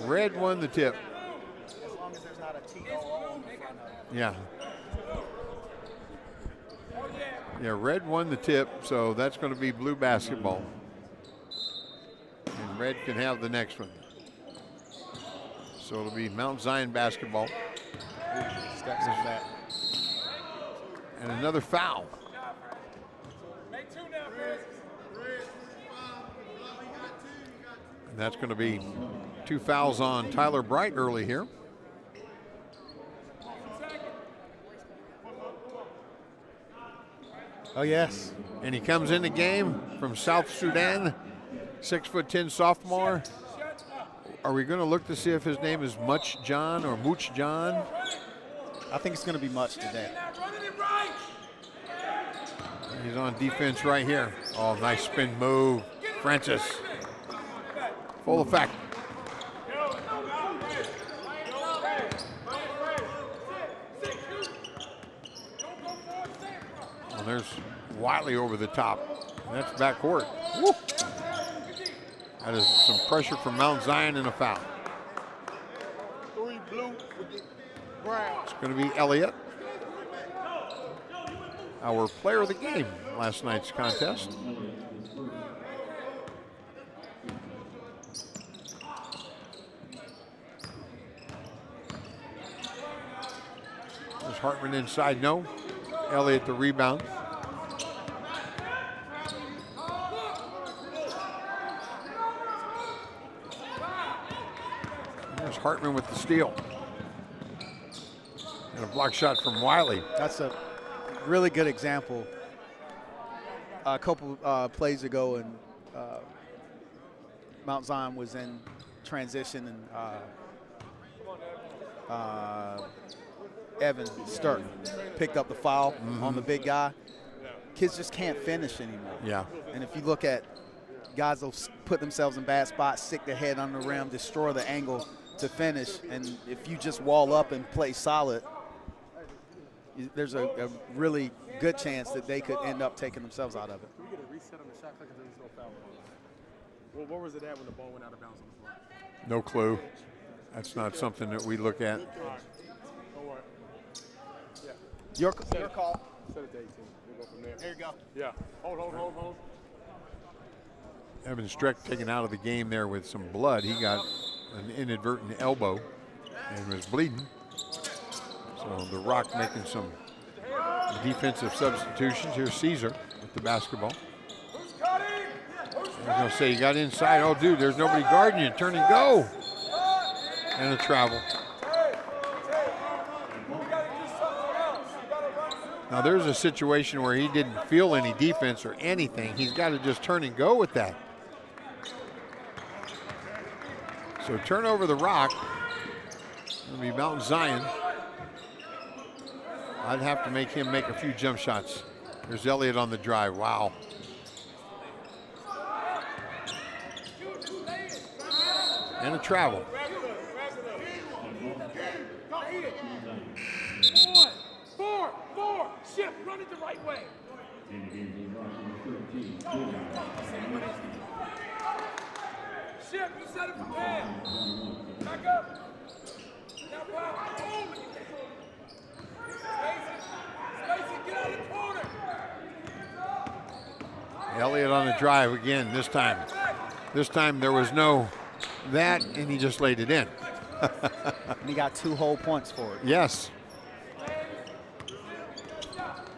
Red won the tip. As long as there's not a TOO on the front of it. Yeah. Yeah, red won the tip, so that's going to be blue basketball. And red can have the next one. So it'll be Mount Zion basketball. Steps on that. And another foul. And that's going to be 2 fouls on Tyler Bright early here. Oh, yes. And he comes in the game from South Sudan, 6'10" sophomore. Are we going to look to see if his name is Much John or Mooch John? I think it's going to be Much today. He's on defense right here. Oh, nice spin move. Francis. Full effect. Well, there's Wiley over the top. And that's backcourt. Woo. That is some pressure from Mount Zion and a foul. It's going to be Elliott, our player of the game last night's contest. There's Hartman inside, no. Elliott the rebound. There's Hartman with the steal. And a block shot from Wiley. That's a really good example. A couple plays ago, and Mount Zion was in transition, and Evan Sturk picked up the foul on the big guy. Kids just can't finish anymore. Yeah. And if you look at guys will put themselves in bad spots, stick their head on the rim, destroy the angle to finish, and if you just wall up and play solid, there's a really good chance that they could end up taking themselves out of it. Can we get a reset on the shot clock because there was no foul? Well, where was it at when the ball went out of bounds on the floor? No clue. That's not something that we look at. All right. Don't worry. Yeah. Your call. Set it to 18. We'll go from there. There you go. Yeah. Hold. Evan Streck taken out of the game there with some blood. He got an inadvertent elbow and was bleeding. So the Rock making some defensive substitutions. Here's Caesar with the basketball. I was going to say, you got inside. Oh, dude, there's nobody guarding you. Turn and go. And a travel. Now, there's a situation where he didn't feel any defense or anything. He's got to just turn and go with that. So turn over the Rock. It'll be Mount Zion. I'd have to make him make a few jump shots. There's Elliott on the drive. Wow. And a travel. Four. Shift. Run it the right way. Shift. You set it from there. Back up. Now back. Boom. Space it. Get out of the corner. Elliott on the drive again this time. This time there was no that, and he just laid it in. And he got 2 whole points for it. Yes.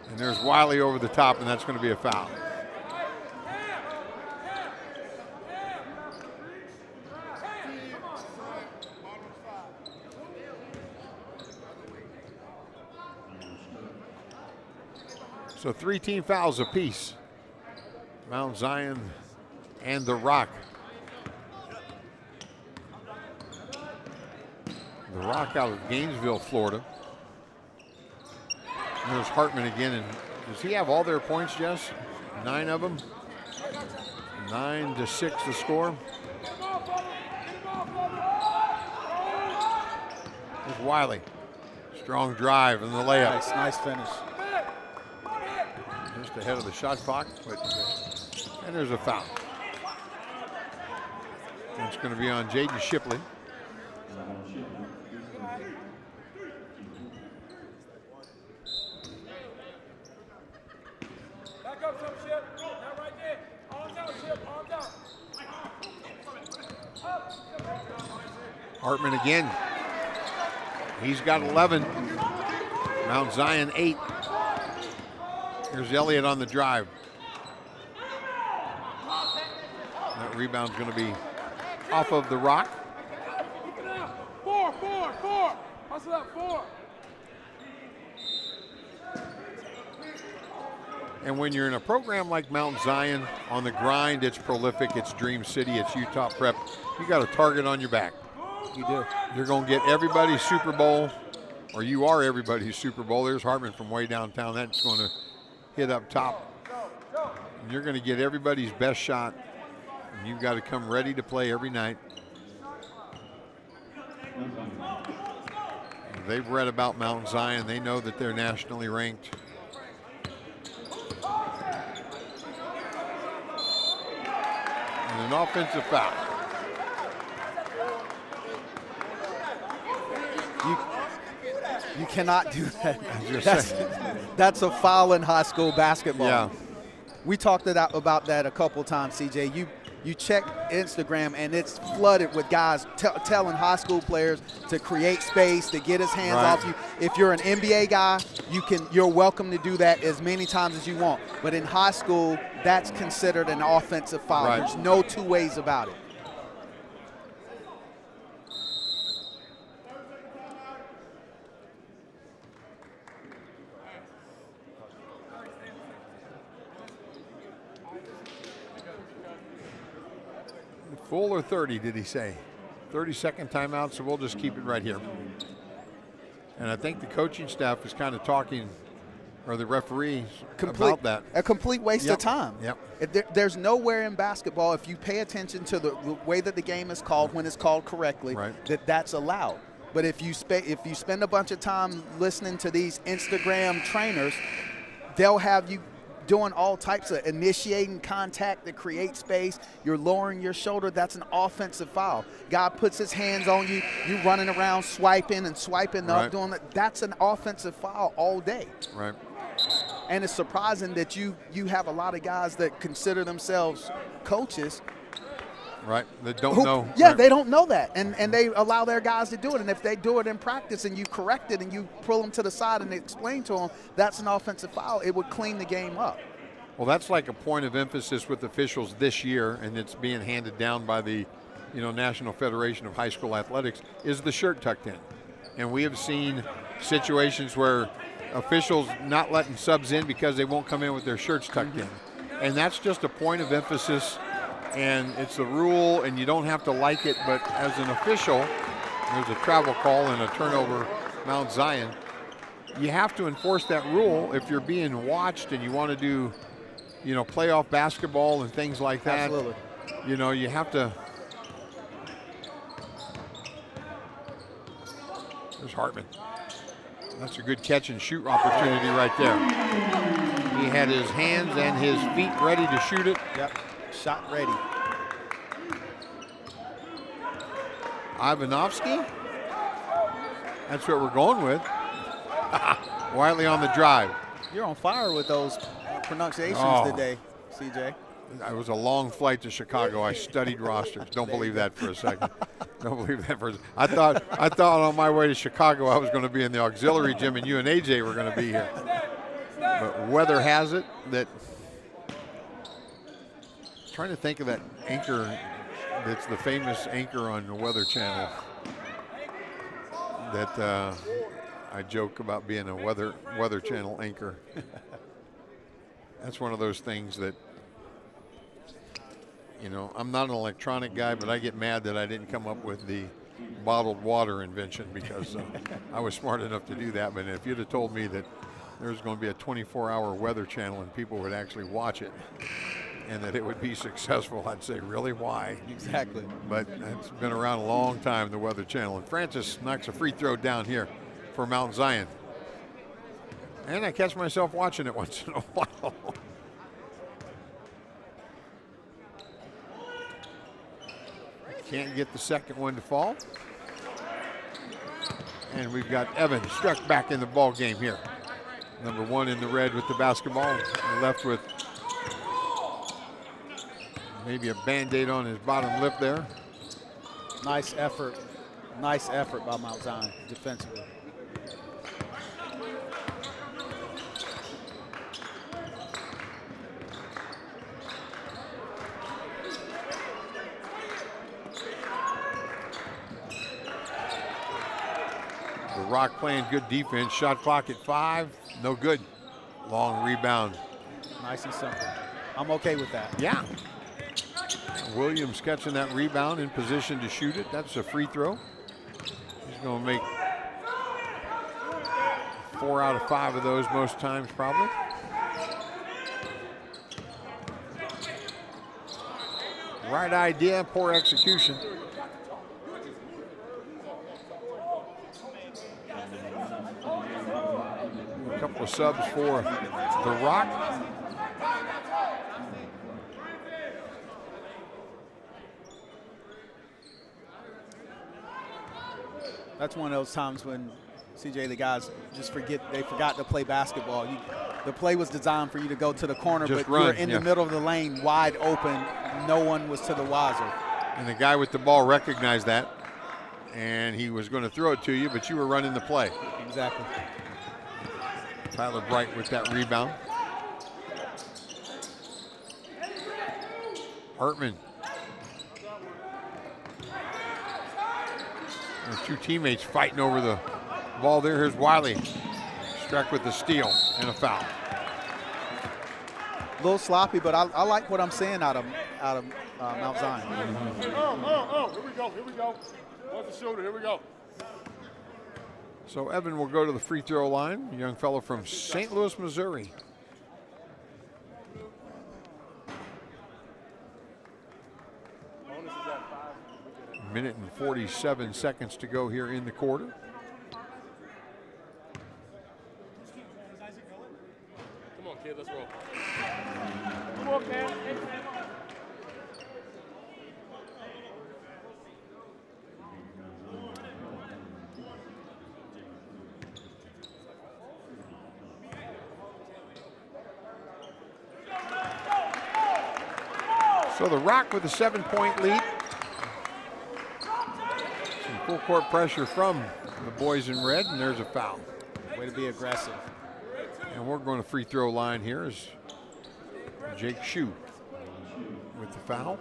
And there's Wiley over the top, and that's going to be a foul. So 3 team fouls apiece. Mount Zion and the Rock. The Rock out of Gainesville, Florida. And there's Hartman again. And does he have all their points, Jess? 9 of them? 9-6 the score. There's Wiley. Strong drive and the layup. Nice finish. Just ahead of the shot clock, and there's a foul. It's going to be on Jaden Shipley. Back up some shit. Now right there. Arms out, shit. Arms out. Hartman again. He's got 11. Mount Zion 8. Here's Elliott on the drive. That rebound's going to be off of the rock. Four. Hustle up, 4. And when you're in a program like Mount Zion, on the grind, it's prolific, it's Dream City, it's Utah Prep. You got a target on your back. You do. You're going to get everybody's Super Bowl, or you are everybody's Super Bowl. There's Hartman from way downtown. That's going to hit up top. And you're going to get everybody's best shot. And you've got to come ready to play every night. They've read about Mount Zion. They know that they're nationally ranked. And an offensive foul. You cannot do that. That's a foul in high school basketball. Yeah. We talked about that a couple times, CJ. You check Instagram and it's flooded with guys telling high school players to create space, to get his hands off you. If you're an NBA guy, you're welcome to do that as many times as you want. But in high school, that's considered an offensive foul. Right. There's no two ways about it. Full or 30, did he say? 30-second timeout, so we'll just keep it right here. And I think the coaching staff is kind of talking, or the referees, about that. A complete waste of time. Yep. There's nowhere in basketball, if you pay attention to the way that the game is called, when it's called correctly, that's allowed. But if you spend a bunch of time listening to these Instagram trainers, they'll have you doing all types of initiating contact to create space. You're lowering your shoulder. That's an offensive foul. Guy puts his hands on you. You running around swiping and swiping up, doing that. That's an offensive foul all day. Right. And it's surprising that you have a lot of guys that consider themselves coaches. Right, that don't know. Yeah, right. They don't know that, and they allow their guys to do it. And if they do it in practice and you correct it and you pull them to the side and explain to them that's an offensive foul, it would clean the game up. Well, that's like a point of emphasis with officials this year, and it's being handed down by the, National Federation of High School Athletics, is the shirt tucked in. And we have seen situations where officials not letting subs in because they won't come in with their shirts tucked in. And that's just a point of emphasis. And it's a rule, and you don't have to like it, but as an official, there's a travel call and a turnover, Mount Zion. You have to enforce that rule if you're being watched and you want to do, playoff basketball and things like that. Absolutely. You have to. There's Hartman. That's a good catch and shoot opportunity right there. He had his hands and his feet ready to shoot it. Yep. Shot ready. Ivanovsky. That's what we're going with. Wiley on the drive. You're on fire with those pronunciations today, CJ. It was a long flight to Chicago. I studied rosters. Don't believe that for a second. Don't believe that for a second. I thought on my way to Chicago I was going to be in the auxiliary gym and you and AJ were going to be here. But weather has it that. Trying to think of that anchor that's the famous anchor on the Weather Channel that I joke about being a Weather Channel anchor. That's one of those things that, I'm not an electronic guy, but I get mad that I didn't come up with the bottled water invention because I was smart enough to do that. But if you'd have told me that there's going to be a 24-hour Weather Channel and people would actually watch it, and that it would be successful, I'd say, really, why? Exactly. But it's been around a long time, the Weather Channel. And Francis knocks a free throw down here for Mount Zion. And I catch myself watching it once in a while. Can't get the second one to fall. And we've got Evan Struck back in the ball game here. Number 1 in the red with the basketball. Left with maybe a Band-Aid on his bottom lip there. Nice effort. Nice effort by Mount Zion defensively. The Rock playing good defense. Shot clock at 5. No good. Long rebound. Nice and simple. I'm okay with that. Yeah. Williams catching that rebound in position to shoot it. That's a free throw. He's going to make 4 out of 5 of those most times probably. Right idea, poor execution. A couple of subs for the Rock. That's one of those times when, CJ, the guys just forgot to play basketball. The play was designed for you to go to the corner, Just but run, you're in the middle of the lane, wide open. No one was to the wiser. And the guy with the ball recognized that, and he was going to throw it to you, but you were running the play. Exactly. Tyler Bright with that rebound. Hartman. There's 2 teammates fighting over the ball there. Here's Wiley. Struck with the steal and a foul. A little sloppy, but I like what I'm seeing out of Mount Zion. Here we go. What's the shooter? Here we go. So Evan will go to the free throw line. A young fellow from St. Louis, Missouri. Minute and 47 seconds to go here in the quarter. Come on, kid, let's roll. Come on, Cam. So the Rock with a 7-point lead. Some full court pressure from the boys in red, and there's a foul. Way to be aggressive. And we're going to free throw line here is Jake Shue with the foul.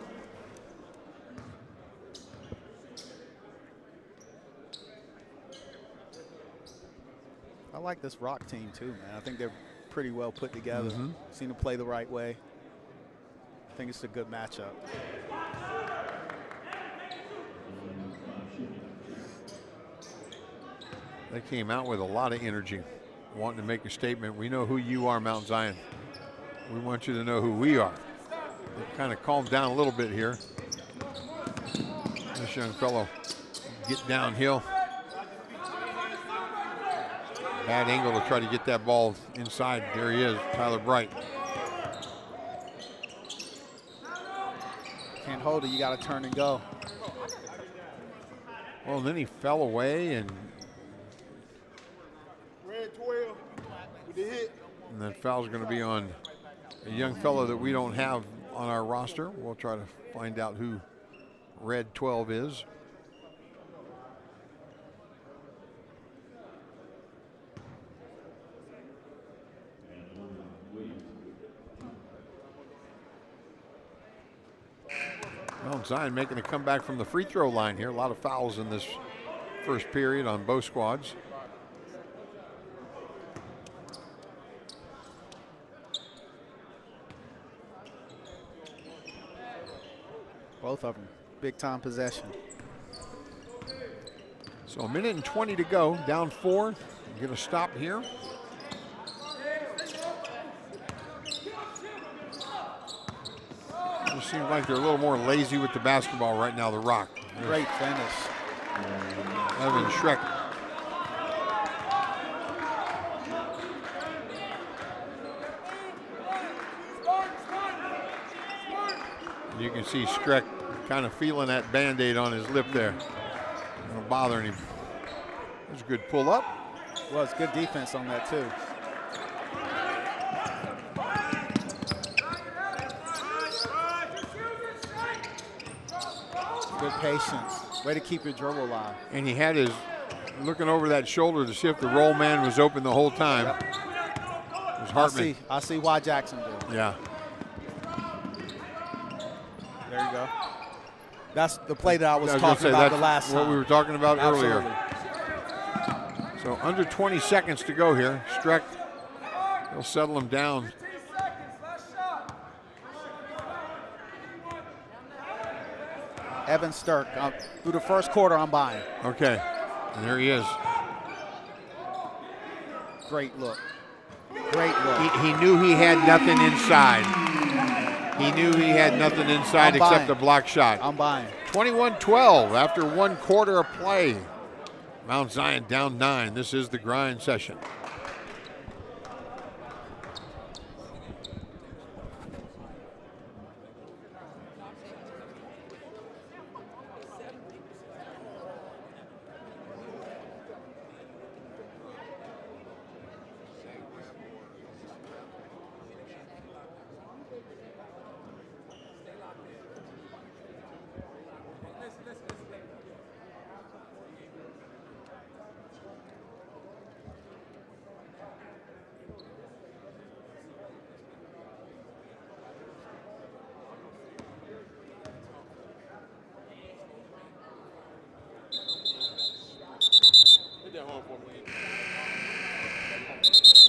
I like this Rock team too, man. I think they're pretty well put together. Seem to play the right way. I think it's a good matchup. They came out with a lot of energy, wanting to make a statement. We know who you are, Mount Zion. We want you to know who we are. They kind of calmed down a little bit here. This young fellow get downhill. Bad angle to try to get that ball inside. There he is, Tyler Bright. Can't hold it, you got to turn and go. Well, then he fell away, and Red 12 with the hit. that foul's going to be on a young fellow that we don't have on our roster. We'll try to find out who red 12 is. Mount Zion making a comeback from the free throw line here. A lot of fouls in this first period on both squads. Both of them, big time possession. So a minute and 20 to go, down 4. Get a stop here. It seems like they're a little more lazy with the basketball right now, the Rock. Great finish. Evan Schreck. You can see Schreck kind of feeling that Band-Aid on his lip there. Not bothering him. There's a good pull up. Well, it's good defense on that too. Good patience. Way to keep your dribble alive. And he had his looking over that shoulder to see if the roll man was open the whole time. Yep. It was Hartman. I see why Jackson did. Yeah. There you go. That's the play that I was talking about the last time. What we were talking about Absolutely. earlier. So under 20 seconds to go here. Streck, he'll settle him down. Evan Stirk, through the first quarter, I'm buying. Okay, and there he is. Great look. Great look. He knew he had nothing inside. He knew he had nothing inside except a block shot. I'm buying. 21-12 after 1 quarter of play. Mount Zion down 9. This is the grind session.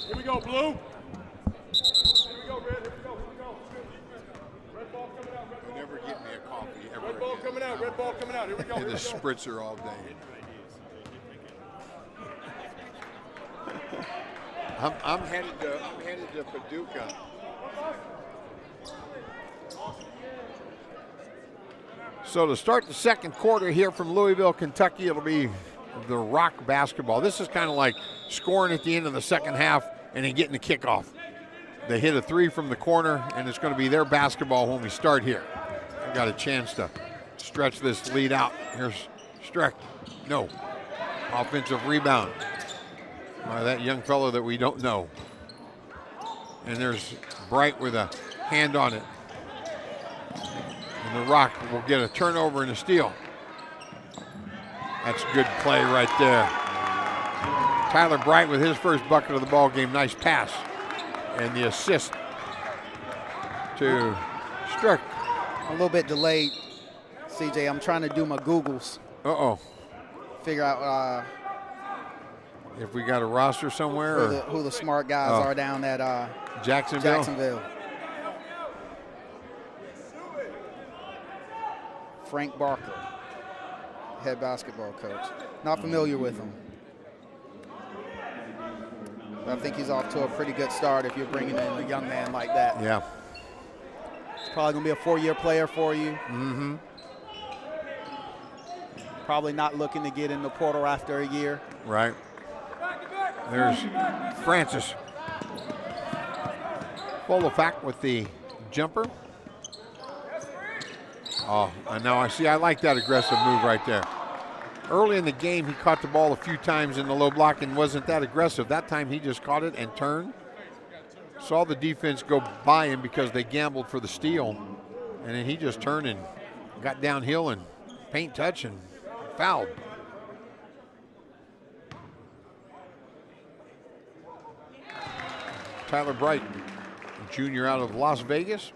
Here we go, Blue. Here we go, Red. Here we go. Red ball coming out. You never get me a coffee ever Red ball coming out. Red ball coming out. Here we go. And the spritzer all day. I'm headed to Paducah. So to start the second quarter here from Louisville, Kentucky, it'll be the Rock basketball. This is kind of like scoring at the end of the second half and then getting the kickoff. They hit a 3 from the corner, and it's going to be their basketball when we start here. They've got a chance to stretch this lead out. Here's Streck. No. Offensive rebound by that young fellow that we don't know. And there's Bright with a hand on it. And the Rock will get a turnover and a steal. That's good play right there. Tyler Bright with his first bucket of the ball game. Nice pass. And the assist to Streck. A little bit delayed, CJ. I'm trying to do my Googles. Uh-oh. Figure out if we got a roster somewhere. Who the smart guys are down at Jacksonville. Frank Barker, head basketball coach. Not familiar with him. But I think he's off to a pretty good start if you're bringing in a young man like that. Yeah. It's probably going to be a 4-year player for you. Mm-hmm. Probably not looking to get in the portal after a year. Right. There's Francis. Full-of-fact with the jumper. Oh, and now I like that aggressive move right there. Early in the game, he caught the ball a few times in the low block and wasn't that aggressive. That time he just caught it and turned. Saw the defense go by him because they gambled for the steal. And then he just turned and got downhill and paint touch and fouled. Tyler Bright, junior out of Las Vegas.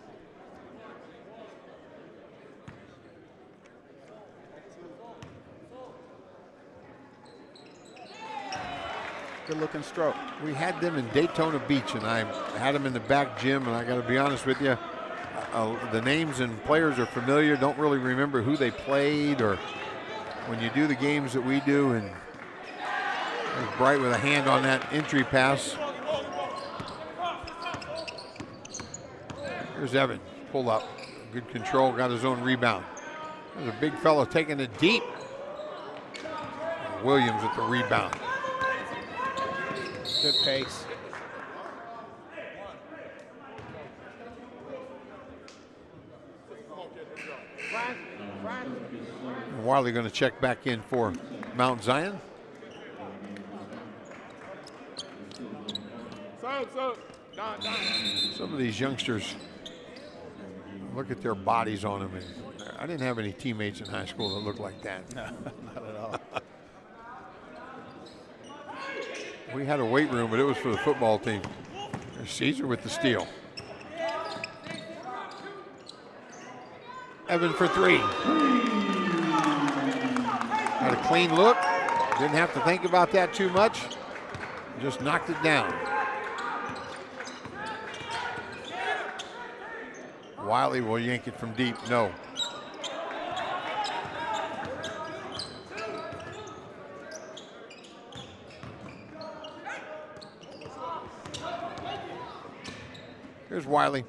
Good looking stroke. We had them in Daytona Beach, and I had them in the back gym, and I got to be honest with you, the names and players are familiar, don't really remember who they played, or when you do the games that we do, and there's Bright with a hand on that entry pass. Here's Evan, pull up, good control, got his own rebound. There's a big fellow taking it deep. Williams with the rebound. Good pace. Wiley going to check back in for Mount Zion. Some of these youngsters, look at their bodies on them. I didn't have any teammates in high school that looked like that. No, not at all. We had a weight room, but it was for the football team. There's Caesar with the steal. Evan for three. Had a clean look. Didn't have to think about that too much. Just knocked it down. Wiley will yank it from deep. No. Here's Wiley.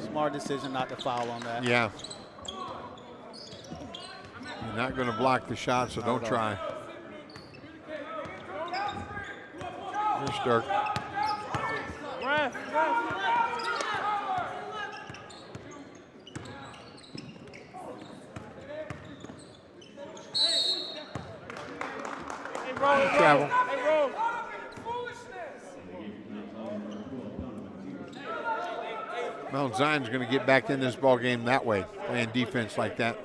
Smart decision not to foul on that. Yeah. You're not going to block the shot, so don't try. Here's Stark. Travel. Mount Zion's going to get back in this ball game that way, playing defense like that.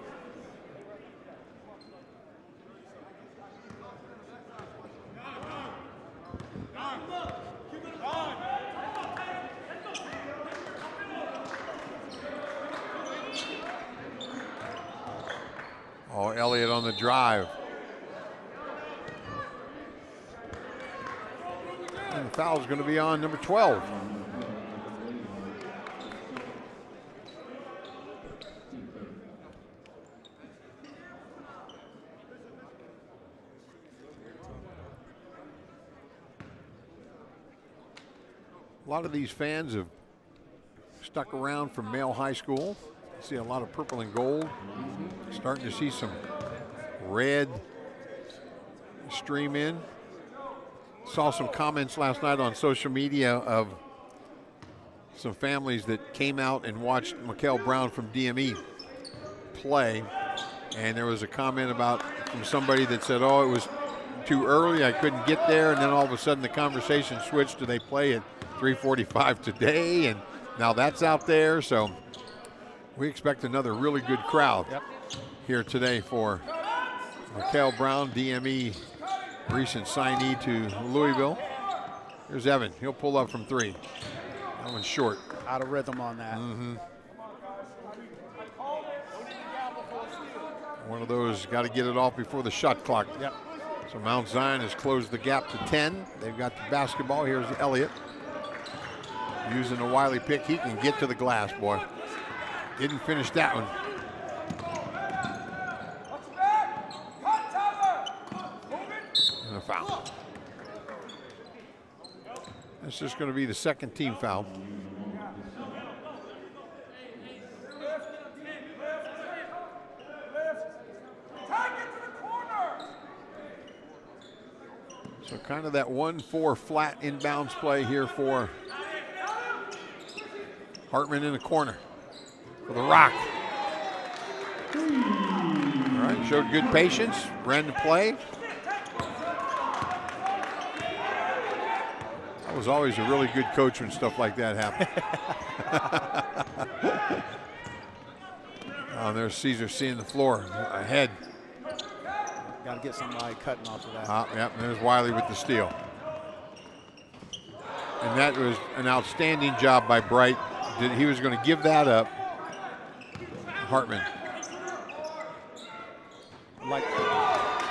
Oh, Elliott on the drive. And the foul is going to be on number 12. A lot of these fans have stuck around from Male High School. You see a lot of purple and gold. Starting to see some red stream in. Saw some comments last night on social media of some families that came out and watched Mikal Brown from DME play. And there was a comment from somebody that said, oh, it was too early, I couldn't get there. And then all of a sudden the conversation switched to they play at 3:45 today, and now that's out there. So we expect another really good crowd here today for Mikal Brown, DME recent signee to Louisville. Here's Evan. He'll pull up from three. That one's short. Out of rhythm on that. One of those, got to get it off before the shot clock. Yep. So Mount Zion has closed the gap to 10. They've got the basketball. Here's Elliott. Using the Wiley pick, he can get to the glass, boy. Didn't finish that one. And a foul. This is going to be the second team foul. So kind of that 1-4 flat inbounds play here for Hartman in the corner for the Rock. All right, showed good patience, ran the play. I was always a really good coach when stuff like that happened. Oh, there's Caesar seeing the floor ahead. Got to get somebody cutting off of that. Yep, and there's Wiley with the steal. And that was an outstanding job by Bright. He was going to give that up. Hartman. Like,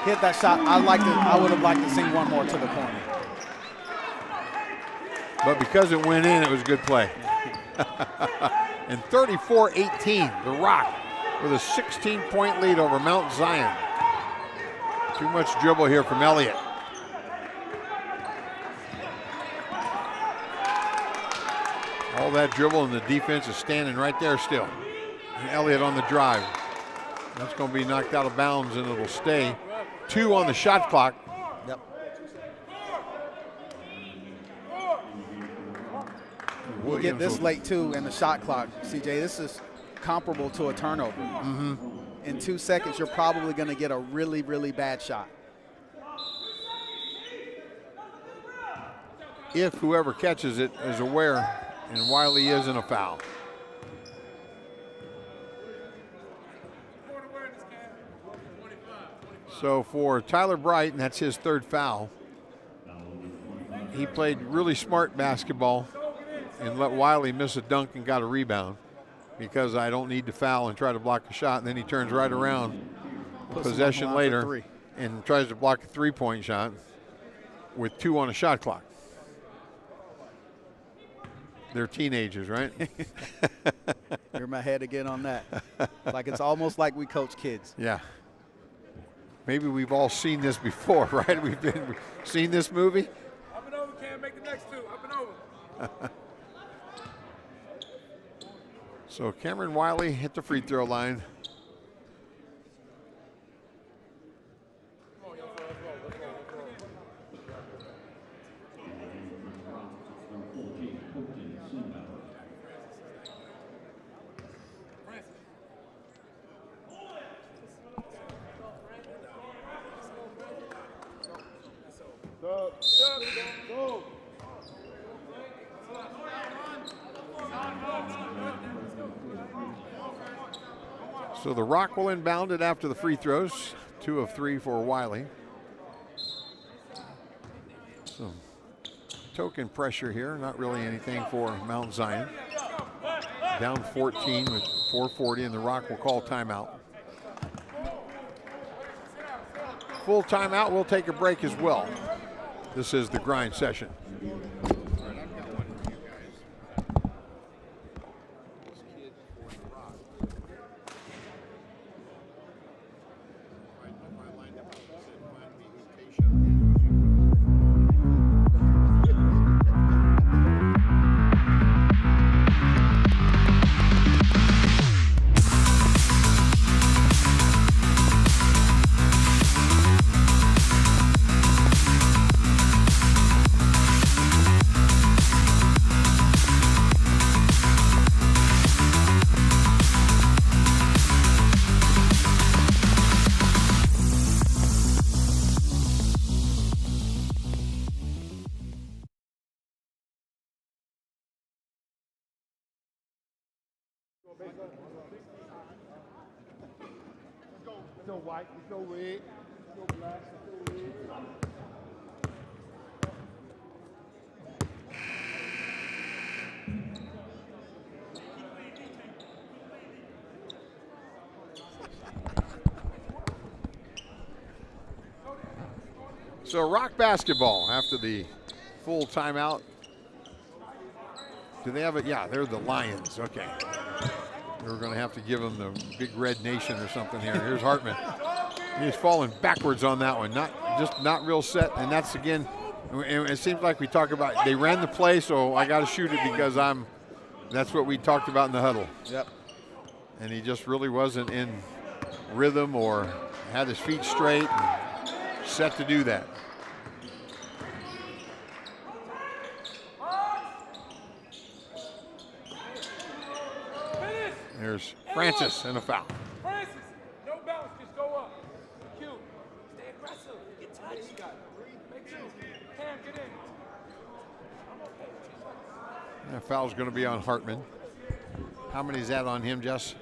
hit that shot. I would have liked to see one more to the corner. But because it went in, it was a good play. And 34-18, the Rock with a 16-point lead over Mount Zion. Too much dribble here from Elliott. All that dribble, and the defense is standing right there still. And Elliott on the drive. That's going to be knocked out of bounds, and it'll stay. 2 on the shot clock. Yep. We'll get this late, too, in the shot clock, CJ. This is comparable to a turnover. In 2 seconds, you're probably going to get a really, really bad shot. if whoever catches it is aware, and Wiley is in a foul. So for Tyler Bright, and that's his third foul, he played really smart basketball and let Wiley miss a dunk and got a rebound, because I don't need to foul and try to block a shot. And then he turns right around, possession later, and tries to block a three-point shot with 2 on a shot clock. They're teenagers, right? You're in my head again on that. Like, it's almost like we coach kids. Yeah. Maybe we've all seen this before, right? We've seen this movie. Up and over, Cam. Make the next 2. Up and over. So Cameron Wiley hit the free throw line. Go. So the Rock will inbound it after the free throws. 2 of 3 for Wiley. So token pressure here, not really anything for Mount Zion. Down 14 with 4:40, and the Rock will call timeout. Full timeout. We'll take a break as well. This is the grind session. There's no white, there's no red, there's no black, there's no red. So Rock basketball after the full timeout. Do they have it? Yeah, they're the Lions. Okay. We're going to have to give them the Big Red Nation or something here. Here's Hartman. He's falling backwards on that one. Not real set. And that's, again, it seems like we talk about, they ran the play, so I got to shoot it because that's what we talked about in the huddle. Yep. And he just really wasn't in rhythm or had his feet straight and set to do that. There's Francis and a foul. Francis, no bounce, just go up. Q, stay aggressive, get touched. Make 2. Cam, get in. That foul's going to be on Hartman. How many is that on him, Jess?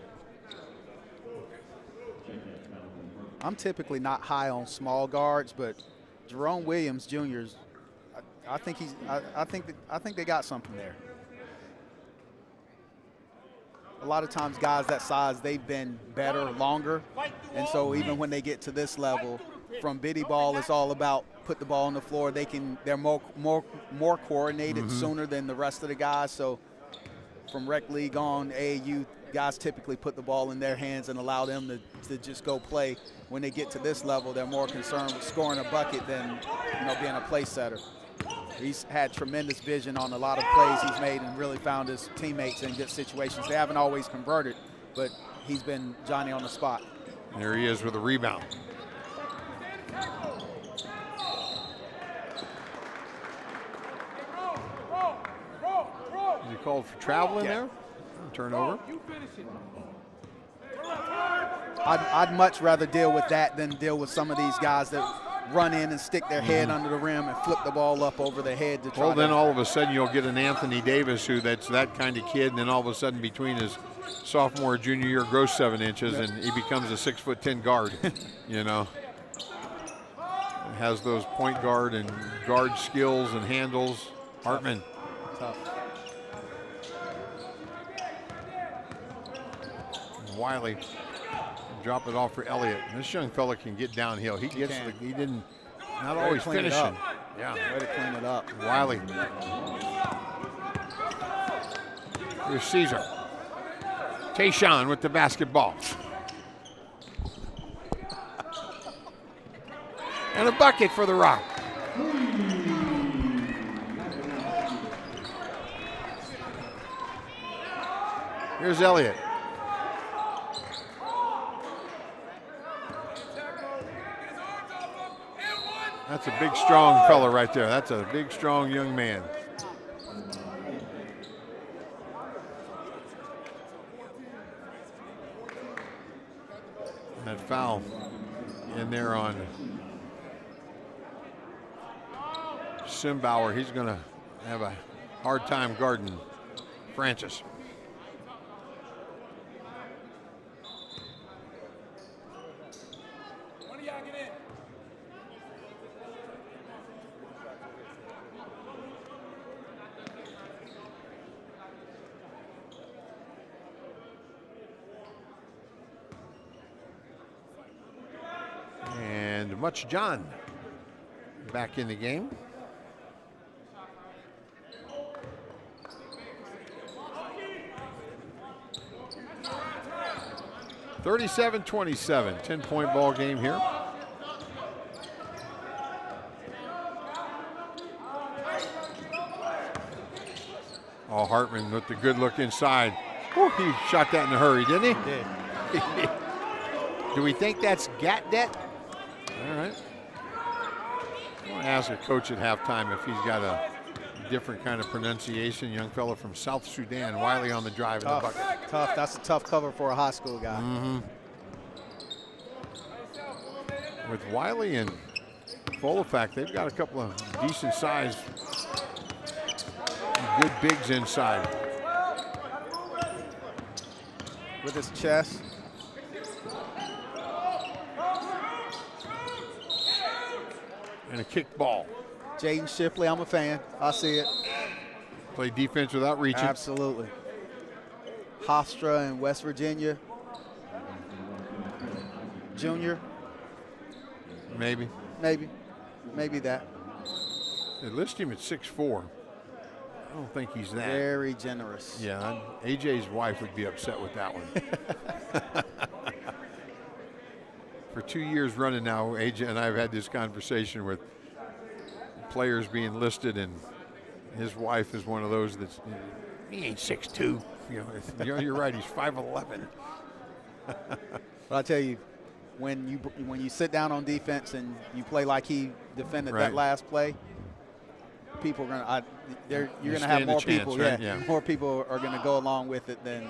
I'm typically not high on small guards, but Jerome Williams Jr. I think they got something there. A lot of times guys that size, they've been better longer, and so even when they get to this level, from bitty ball, it's all about put the ball on the floor. They're more coordinated sooner than the rest of the guys. So from rec league on, AAU, guys typically put the ball in their hands and allow them to just go play. When they get to this level, they're more concerned with scoring a bucket than being a play setter. He's had tremendous vision on a lot of plays he's made and really found his teammates in good situations. They haven't always converted, but he's been Johnny on the spot. And there he is with a rebound. Is he called for travel in there? Turnover. I'd much rather deal with that than deal with some of these guys that run in and stick their head under the rim and flip the ball up over their head to try. Well, then all of a sudden you'll get an Anthony Davis that's that kind of kid, and then all of a sudden between his sophomore, junior year grows 7 inches, and he becomes a 6'10" guard. You know, has those point guard and guard skills and handles. Hartman. Tough. Wiley drop it off for Elliott. This young fella can get downhill. He gets he didn't not always finishing. Yeah, way to clean it up. Wiley. Here's Caesar. Tayshaun with the basketball. And a bucket for the Rock. Here's Elliott. That's a big, strong fella right there. That's a big, strong young man. That foul in there on Simbauer. He's going to have a hard time guarding Francis. And Much John back in the game. (37-27), 10-point ball game here. Oh, Hartman with the good look inside. Woo, he shot that in a hurry, didn't he? He did. Do we think that's gat debt? All right. I want to ask a coach at halftime if he's got a different kind of pronunciation. Young fellow from South Sudan. Wiley on the drive in the bucket. Tough. That's a tough cover for a high school guy. With Wiley and Folefak, they've got a couple of decent sized, good bigs inside. With his chest. And a kick ball. Jaden Shipley, I'm a fan. I see it. Play defense without reaching. Absolutely. Hofstra in West Virginia. Junior. Maybe. Maybe that. They list him at 6'4". I don't think he's that. Very generous. Yeah, AJ's wife would be upset with that one. For 2 years running now, AJ and I have had this conversation with players being listed, and his wife is one of those that's, he ain't 6'2". You're right, he's 5'11". But I tell you, when you sit down on defense and you play like he defended that last play, people are gonna you're gonna have more people. Right? More people are gonna go along with it than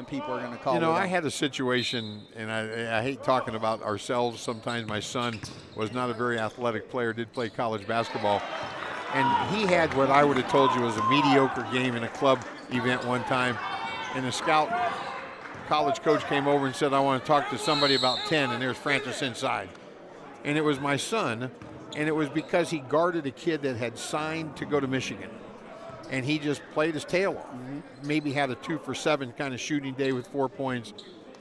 people are gonna call. You know, I had a situation, and I hate talking about ourselves. Sometimes my son was not a very athletic player, did play college basketball, and he had what I would have told you was a mediocre game in a club event one time, and a scout college coach came over and said, I want to talk to somebody about 10, and there's Francis inside. And it was my son, and it was because he guarded a kid that had signed to go to Michigan. And he just played his tail off. Maybe had a 2 for 7 kind of shooting day with 4 points.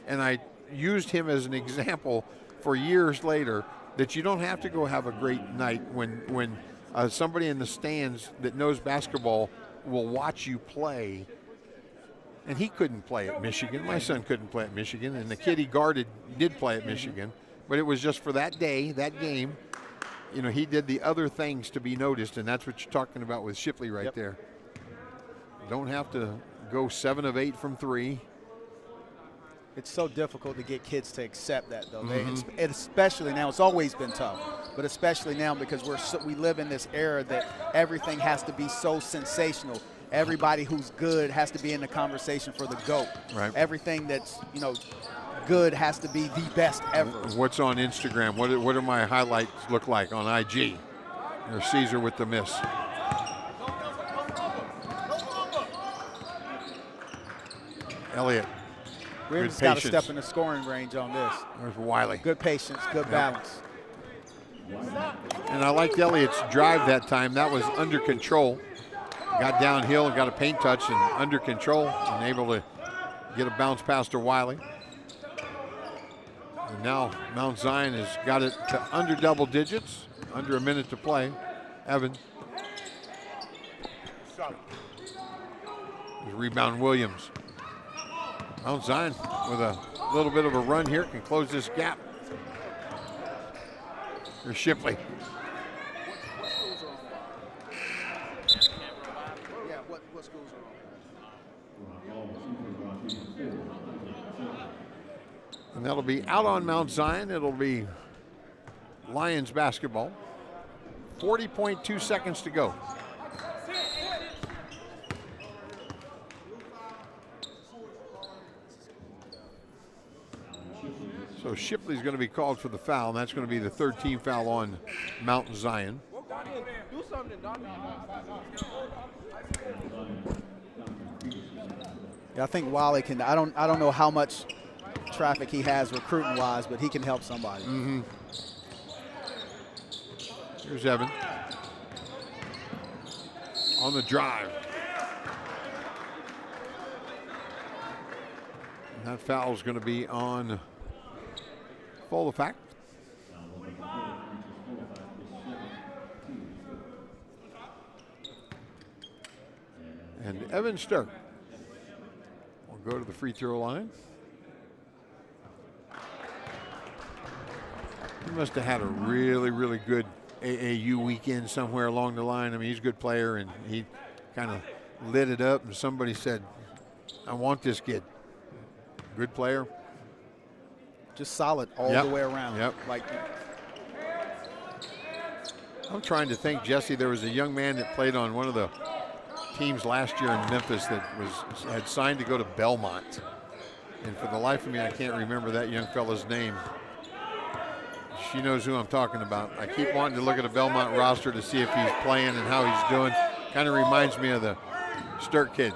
And I used him as an example for years later that you don't have to go have a great night when somebody in the stands that knows basketball will watch you play. And he couldn't play at Michigan. My son couldn't play at Michigan. And the kid he guarded did play at Michigan. But it was just for that day, that game. You know, he did the other things to be noticed, and that's what you're talking about with Shipley right there. You don't have to go 7 of 8 from 3. It's so difficult to get kids to accept that, though. Especially now. It's always been tough, but especially now because we live in this era that everything has to be so sensational. Everybody who's good has to be in the conversation for the GOAT. Right. Everything that's, good has to be the best ever. What's on Instagram? What do my highlights look like on IG? There's Caesar with the miss. Elliott. Reardon's got to step in the scoring range on this. There's Wiley. Good patience, good balance. And I liked Elliott's drive that time. That was under control. Got downhill and got a paint touch and under control and able to get a bounce pass to Wiley. And now Mount Zion has got it to under double digits, under a minute to play. Evan. Rebound Williams. Mount Zion with a little bit of a run here can close this gap. Here's Shipley. Yeah, what schools are on? And that'll be out on Mount Zion. It'll be Lions basketball. 40.2 seconds to go. So Shipley's going to be called for the foul, and that's going to be the third team foul on Mount Zion. Yeah, I think Wiley can. I don't know how much traffic he has recruiting wise, but he can help somebody. Mm-hmm. Here's Evan on the drive. And that foul is going to be on full effect. And Evan Stark will go to the free throw line. He must have had a really, really good AAU weekend somewhere along the line. I mean, he's a good player, and he kind of lit it up, and somebody said, I want this kid. Good player. Just solid all the way around. Yep. Like, I'm trying to think, Jesse, there was a young man that played on one of the teams last year in Memphis that had signed to go to Belmont. And for the life of me, I can't remember that young fella's name. She knows who I'm talking about. I keep wanting to look at a Belmont roster to see if he's playing and how he's doing. Kind of reminds me of the Sturk kid.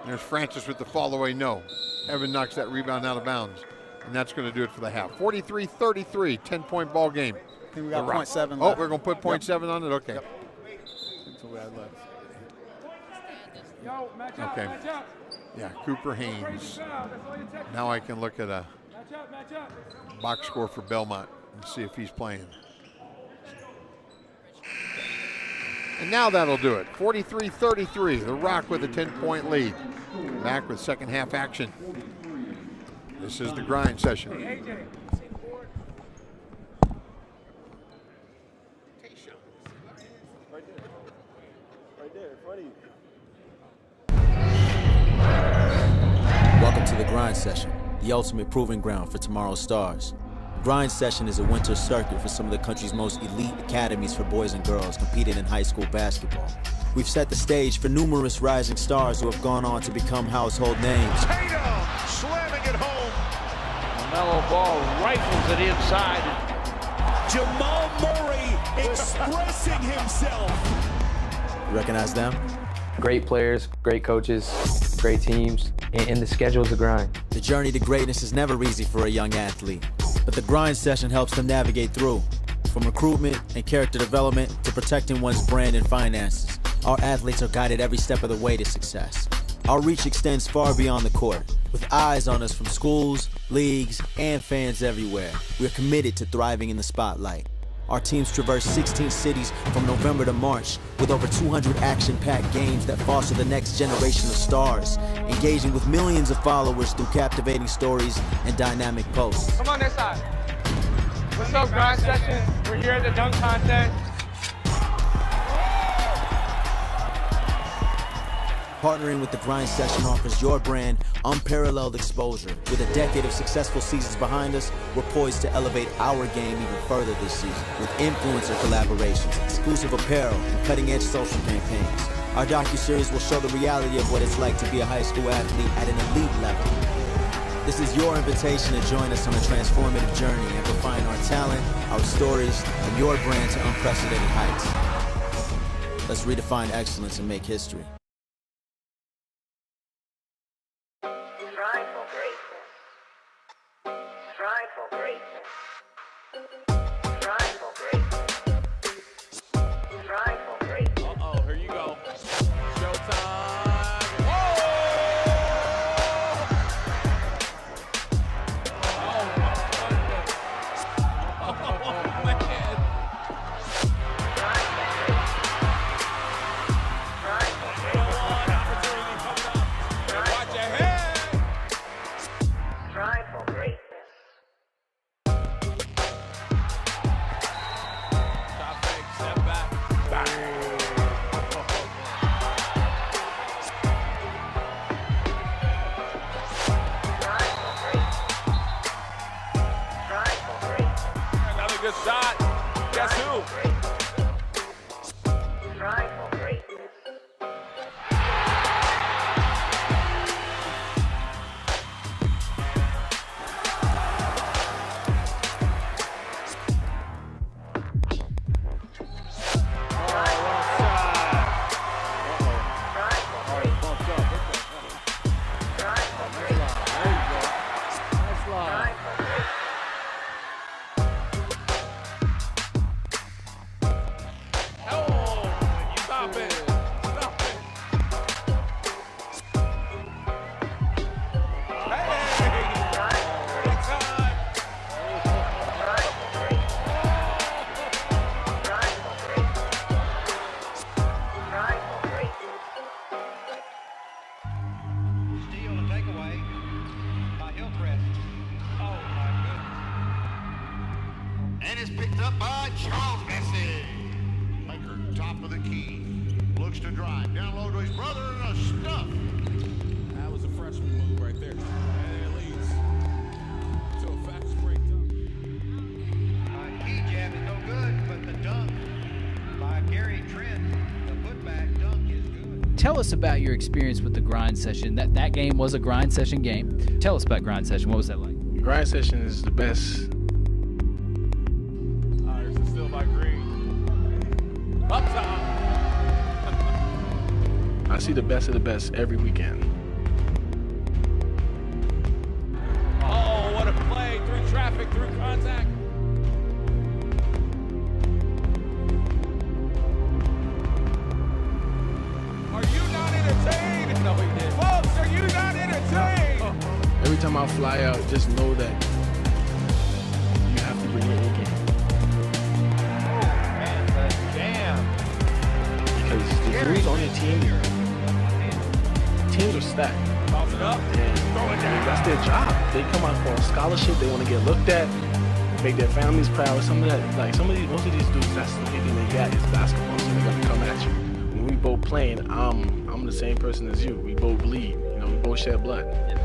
There's Francis with the fall away, no. Evan knocks that rebound out of bounds. And that's going to do it for the half. 43-33, 10-point ball game. I think we got 0.7 left. Oh, we're going to put 0.7 on it? Okay. Yep. That's what we had left. Yo, match up, Okay. match up. Yeah, Cooper Haynes. Now I can look at a Match up. box score for Belmont and see if he's playing. And now that'll do it. 43-33, the Rock with a 10-point lead. Back with second half action. This is the grind session. AJ. Welcome to the Grind Session, the ultimate proving ground for tomorrow's stars. Grind Session is a winter circuit for some of the country's most elite academies for boys and girls competing in high school basketball. We've set the stage for numerous rising stars who have gone on to become household names. Tatum slamming it home. Mellow ball rifles it inside. Jamal Murray expressing himself. You recognize them? Great players, great coaches, great teams, and the schedule's a grind. The journey to greatness is never easy for a young athlete, but the Grind Session helps them navigate through. From recruitment and character development to protecting one's brand and finances, our athletes are guided every step of the way to success. Our reach extends far beyond the court, with eyes on us from schools, leagues, and fans everywhere. We're committed to thriving in the spotlight. Our teams traverse 16 cities from November to March with over 200 action-packed games that foster the next generation of stars, engaging with millions of followers through captivating stories and dynamic posts. Come on this side. What's up, Grind Session? We're here at the dunk contest. Partnering with the Grind Session offers your brand unparalleled exposure. With a decade of successful seasons behind us, we're poised to elevate our game even further this season with influencer collaborations, exclusive apparel, and cutting-edge social campaigns. Our docuseries will show the reality of what it's like to be a high school athlete at an elite level. This is your invitation to join us on a transformative journey, amplifying our talent, our stories, and your brand to unprecedented heights. Let's redefine excellence and make history. Strive for greatness. Strive for greatness. Strive for greatness. Strive for greatness. Uh-oh, here you go. Showtime. Good shot. Guess who? Strive for greatness. And it's picked up by Charles Messi. Maker, top of the key. Looks to drive. Down low to his brother and a stuff. That was a freshman move right there. And it leads to a fast break dunk. Key jab is no good, but the dunk by Gary Trent, the putback dunk is good. Tell us about your experience with the grind session. That game was a grind session game. Tell us about grind session. What was that like? Grind session is the best. Still by Green. Up top. I see the best of the best every weekend. Oh, what a play. Through traffic, through contact. Are you not entertained? No, he did. Folks, are you not entertained? Every time I fly out, just know that you have to bring your A game. Because the dudes on your team, teams are stacked. Toss it up. And that's their job. They come out for a scholarship. They want to get looked at, make their families proud. Most of these dudes, that's the only thing they got is basketball. So they're gonna come at you. When we both playing, I'm the same person as you. We both bleed. You know, we both shed blood. They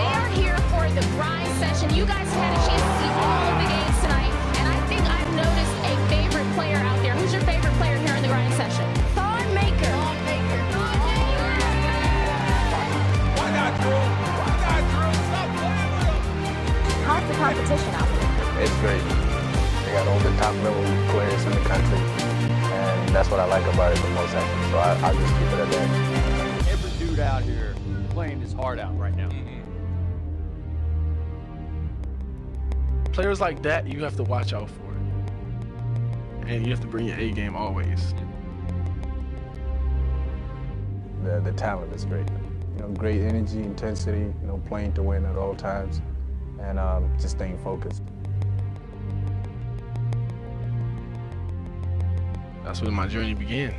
are here for the grind session. You guys had a chance to see all of the games tonight, and I think I've noticed a favorite player out there. Who's your favorite player here in the grind session? Thon Maker. Why not, Drew? Why not, Drew? Stop playing with him. How's the competition out there? It's great. They got all the top level players in the country, and that's what I like about it the most, actually. So I'll just keep it at that. Every dude out here playing his heart out right now. Players like that, you have to watch out for. And you have to bring your A game always. The talent is great. You know, great energy, intensity, you know, playing to win at all times, and just staying focused. That's where my journey began.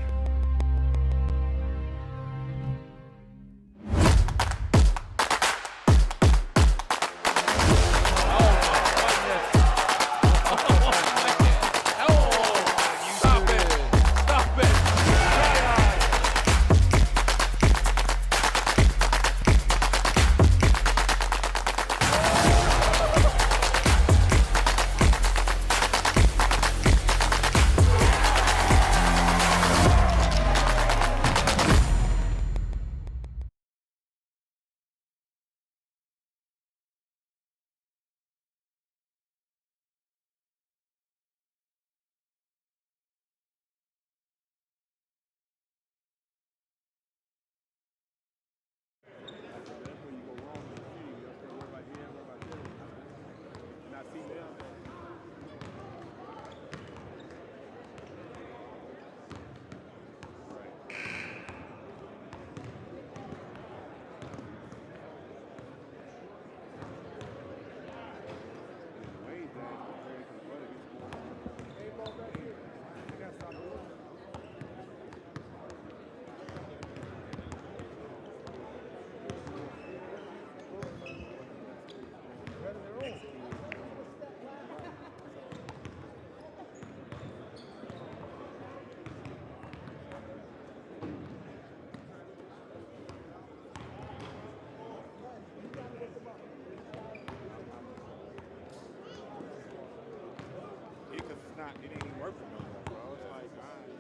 it ain't even work for me, bro. It's like,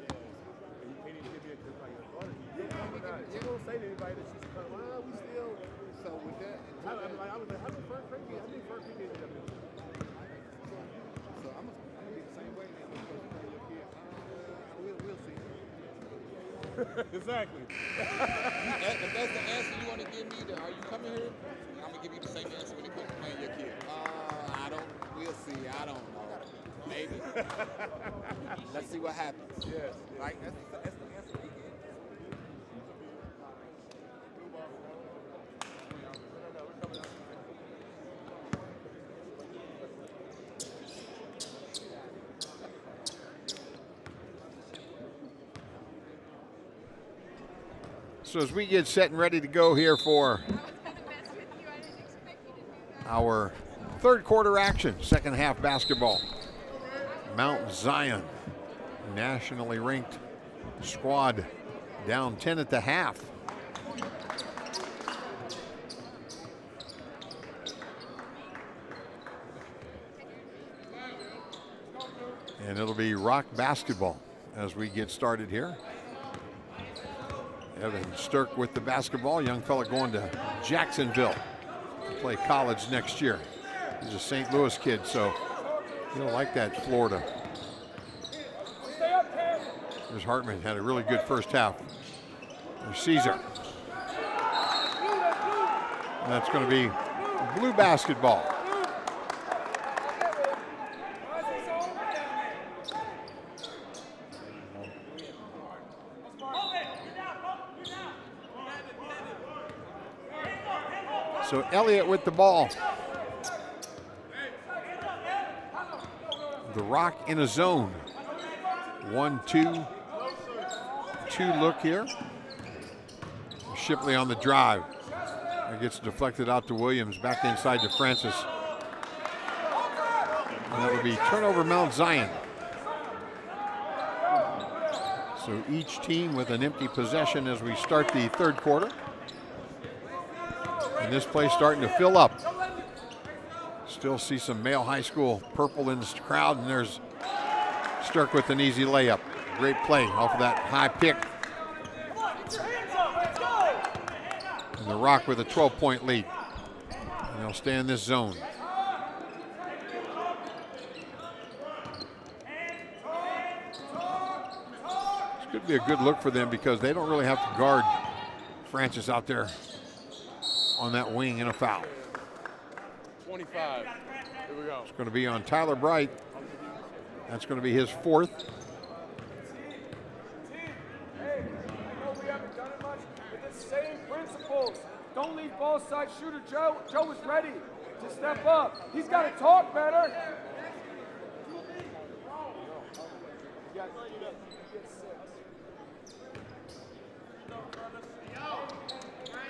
yeah. You can't even give me a good like a daughter. You don't say to anybody that she's coming. Well, we still. So with that, I was like, how many first grade kids? How many first grade kids have been? So I'm gonna be the same way. We'll see. Exactly. If that's the answer you want to give me, then are you coming here? I'm gonna give you the same answer when it comes to playing your kid. We'll see. I don't know. Maybe. Let's see what happens. Yes. Right? That's the answer we get. So as we get set and ready to go here for our third quarter action, second half basketball. Mount Zion, nationally ranked squad, down 10 at the half. And it'll be Rock basketball as we get started here. Evan Stirk with the basketball, young fella going to Jacksonville to play college next year. He's a St. Louis kid, so he'll like that Florida. There's Hartman, had a really good first half. There's Caesar. And that's going to be blue basketball. So Elliott with the ball. The Rock in a zone. 1-2 look here. Shipley on the drive. It gets deflected out to Williams, back inside to Francis. And that would be turnover Mount Zion. So each team with an empty possession as we start the third quarter. And this place starting to fill up. Still see some male high school purple in the crowd, and there's Stirk with an easy layup. Great play off of that high pick. And the Rock with a 12-point lead. And they'll stay in this zone. This could be a good look for them because they don't really have to guard Francis out there on that wing in a foul. 25. Here we go. It's going to be on Tyler Bright. That's going to be his fourth. Hey, I know we haven't done it much, but the same principles. Don't leave ball side shooter Joe. Joe is ready to step up. He's got to talk better.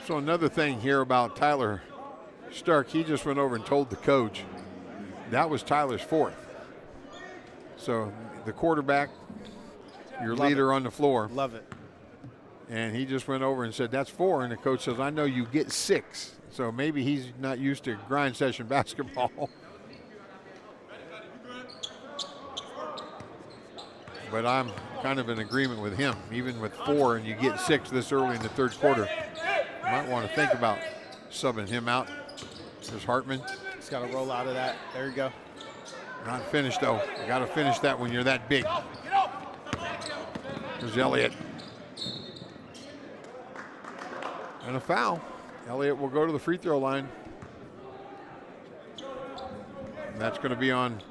So another thing here about Tyler Stark, he just went over and told the coach that was Tyler's fourth. So the quarterback, your leader on the floor. Love it. And he just went over and said, that's four. And the coach says, I know you get six. So maybe he's not used to grind session basketball. But I'm kind of in agreement with him. Even with four and you get six this early in the third quarter, you might want to think about subbing him out. There's Hartman. He's got to roll out of that. There you go. Not finished, though. You got to finish that when you're that big. There's Elliott. And a foul. Elliott will go to the free throw line. And that's going to be on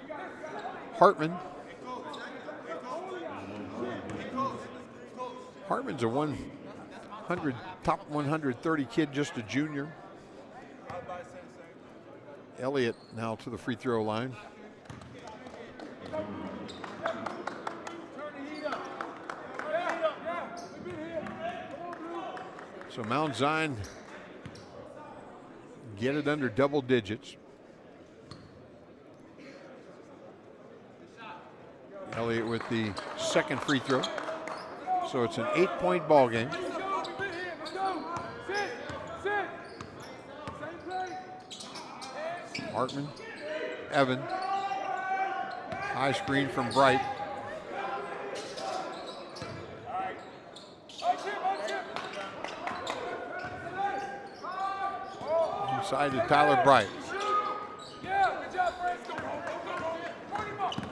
Hartman. Hartman's a top 130 kid, just a junior. Elliott now to the free throw line. So Mount Zion get it under double digits. Elliott with the second free throw. So it's an 8-point ball game. Hartman, Evan, High screen from Bright. Inside to Tyler Bright.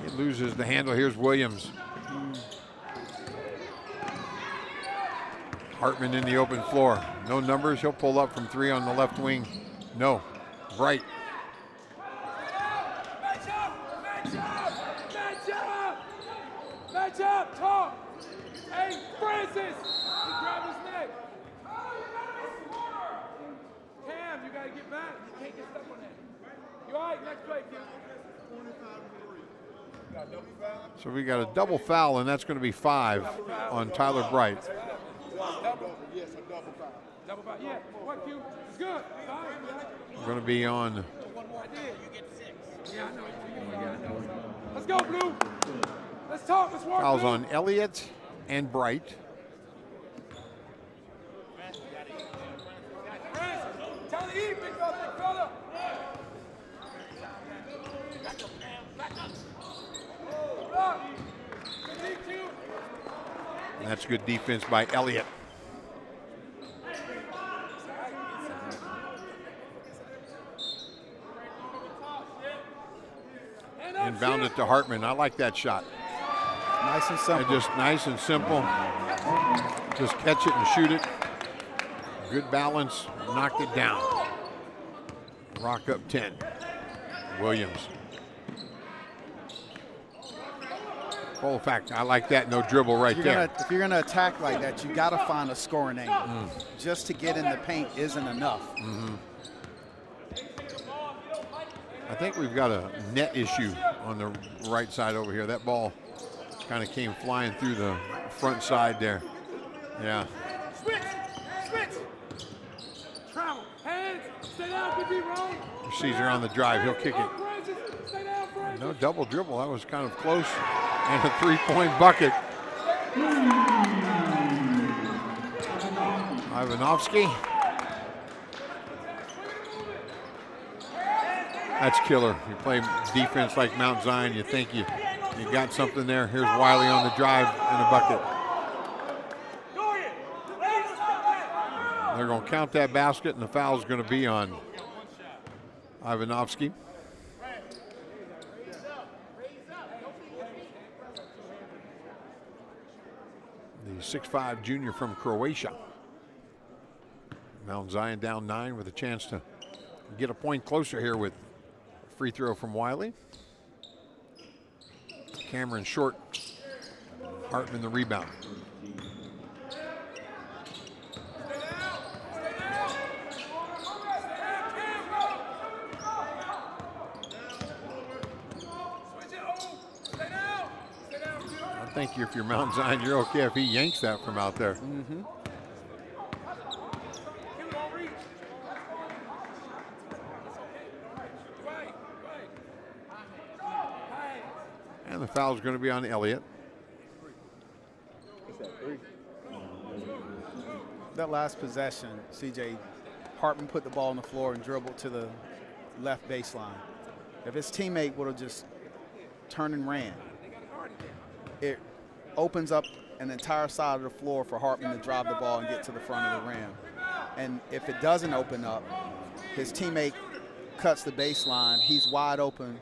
He loses the handle. Here's Williams. Hartman in the open floor. No numbers. He'll pull up from 3 on the left wing. No. Bright. Match up, talk. Hey, Francis. He grabbed his neck. Cam, you gotta get back. You can't get stuck on that. You all right? Next play, Cam. So we got a double foul, and that's going to be 5 on Tyler Bright. Yes, a double foul. Double foul, yeah. What, Q? It's good. We're going to be on. I did. You get 6. Yeah, I know. Yeah, I know. Let's go, Blue. Let's talk. Let's work. Fouls Blue. on Elliott and Bright. Tell the E, big fella. And that's good defense by Elliott. Inbound it to Hartman. I like that shot. Nice and simple. Just nice and simple. Just catch it and shoot it. Good balance. Knocked it down. Rock up 10. Williams. Full fact. I like that. No dribble right there. If you're gonna attack like that, you got to find a scoring angle. Just to get in the paint isn't enough. I think we've got a net issue on the right side over here. That ball kind of came flying through the front side there. Yeah. Switch. Travel. Hands. Stay down. Could be wrong. Caesar on the drive. He'll kick it. Stay down, Francis. No double dribble. That was kind of close. And a 3-point bucket. Ivanovsky. That's killer. You play defense like Mount Zion, you think you got something there. Here's Wiley on the drive and a bucket. They're going to count that basket, and the foul is going to be on Ivanovsky. The 6'5" junior from Croatia. Mount Zion down 9 with a chance to get a point closer here with free throw from Wiley. Cameron short. Hartman the rebound. I think if you're Mount Zion, you're okay if he yanks that from out there. And the foul is going to be on Elliott. That last possession, CJ, Hartman put the ball on the floor and dribbled to the left baseline. If his teammate would have just turned and ran, it opens up an entire side of the floor for Hartman to drive the ball and get to the front of the rim. And if it doesn't open up, his teammate cuts the baseline, he's wide open.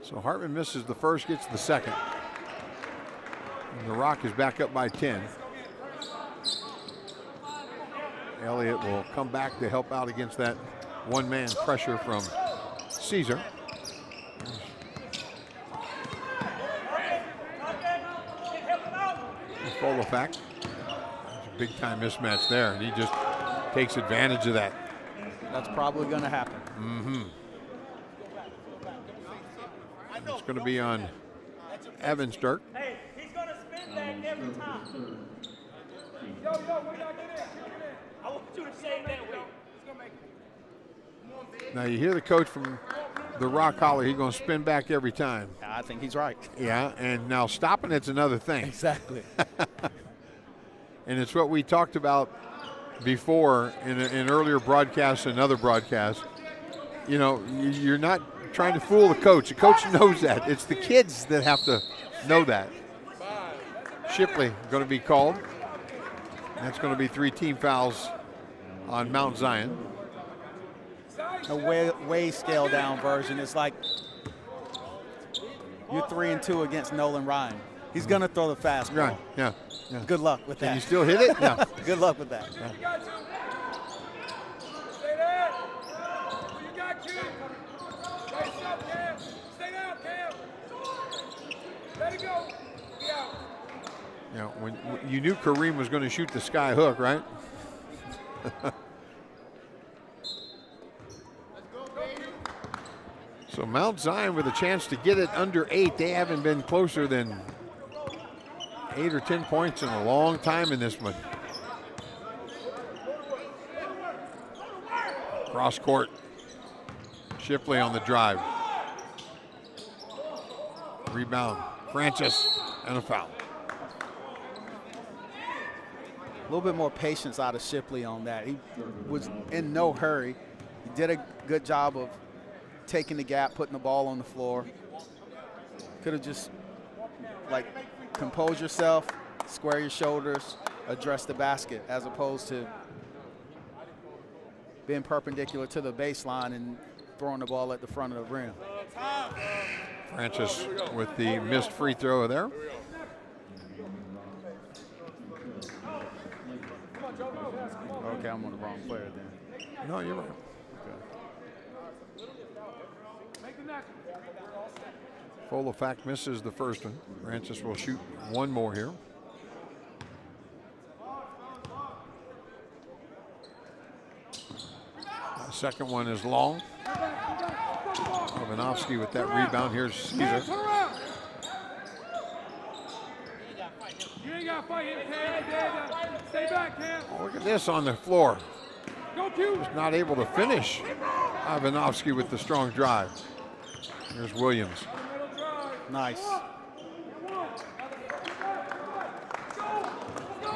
So Hartman misses the first, gets the second. And the Rock is back up by 10. Elliott will come back to help out against that one-man pressure from Caesar. Folofac. There's a big-time mismatch there, and he just takes advantage of that. That's probably going to happen. It's going to be on Evans Dirk. Hey, he's going to spin back every time. Yo, when y'all get in, I want you to say it that way. He's going to make it. Now you hear the coach from the Rock holler, he's going to spin back every time. I think he's right. Yeah, and now stopping it's another thing. Exactly. And it's what we talked about before in earlier broadcasts and other broadcasts. You know, you're not trying to fool the coach. The coach knows that. It's the kids that have to know that. Shipley going to be called. That's going to be 3 team fouls on Mount Zion. A way scaled down version. It's like you're 3-2 against Nolan Ryan. He's going to throw the fastball. Right, yeah. Good luck with that. Can you still hit it? Yeah. Good luck with that. Stay there. You got Q. Face up, Cam. Stay down, Cam. Let it go. Be out. You know, when you knew Kareem was going to shoot the sky hook, right? So Mount Zion with a chance to get it under 8. They haven't been closer than 8 or 10 points in a long time in this one. Cross court. Shipley on the drive. Rebound. Francis and a foul. A little bit more patience out of Shipley on that. He was in no hurry. He did a good job of taking the gap, putting the ball on the floor. Could have just, like, compose yourself, square your shoulders, address the basket, as opposed to being perpendicular to the baseline and throwing the ball at the front of the rim. Francis with the missed free throw there. Okay, I'm on the wrong player then. No, you're right. Folofac misses the first one. Francis will shoot one more here. The second one is long. Ivanovsky with that rebound. Here's Caesar. You ain't got to fight him, Cam. Stay back, Cam. Oh, look at this on the floor. Go, Q. Just not able to finish. Ivanovsky with the strong drive. Here's Williams. Nice.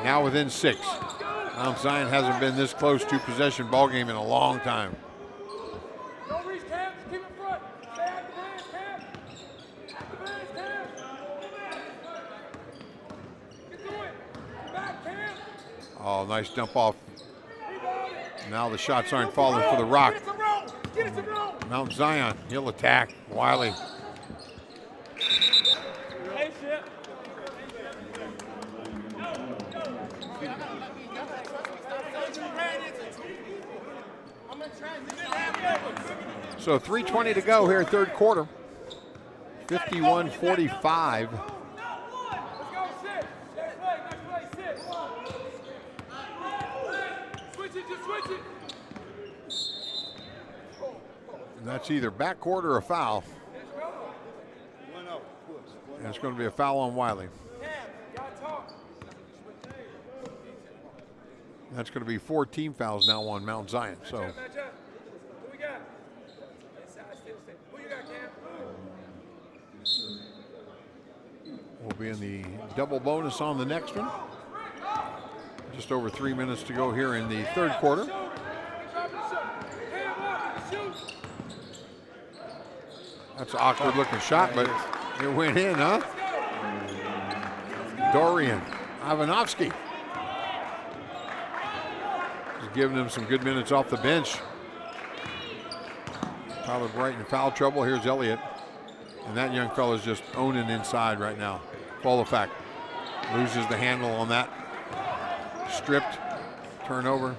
Now within 6. Mount Zion hasn't been this close to possession ball game in a long time. Don't reach, Cam. Just keep in front. Stay at the bench, Cam. At the bench, Cam. Get to it. Back, Cam. Oh, nice dump off. Now the shots aren't falling for the Rock. Mount Zion, he'll attack. Wiley. So 3:20 to go here, third quarter. 51-45. And that's either backcourt or a foul. And it's going to be a foul on Wiley. That's going to be 4 team fouls now on Mount Zion. So we'll be in the double bonus on the next one. Just over 3 minutes to go here in the third quarter. That's an awkward looking shot, but it went in, huh? Dorian Ivanovsky. He's giving him some good minutes off the bench. Tyler Bright in foul trouble. Here's Elliott. And that young fella's just owning inside right now. Folofac loses the handle on that. Stripped. Turnover.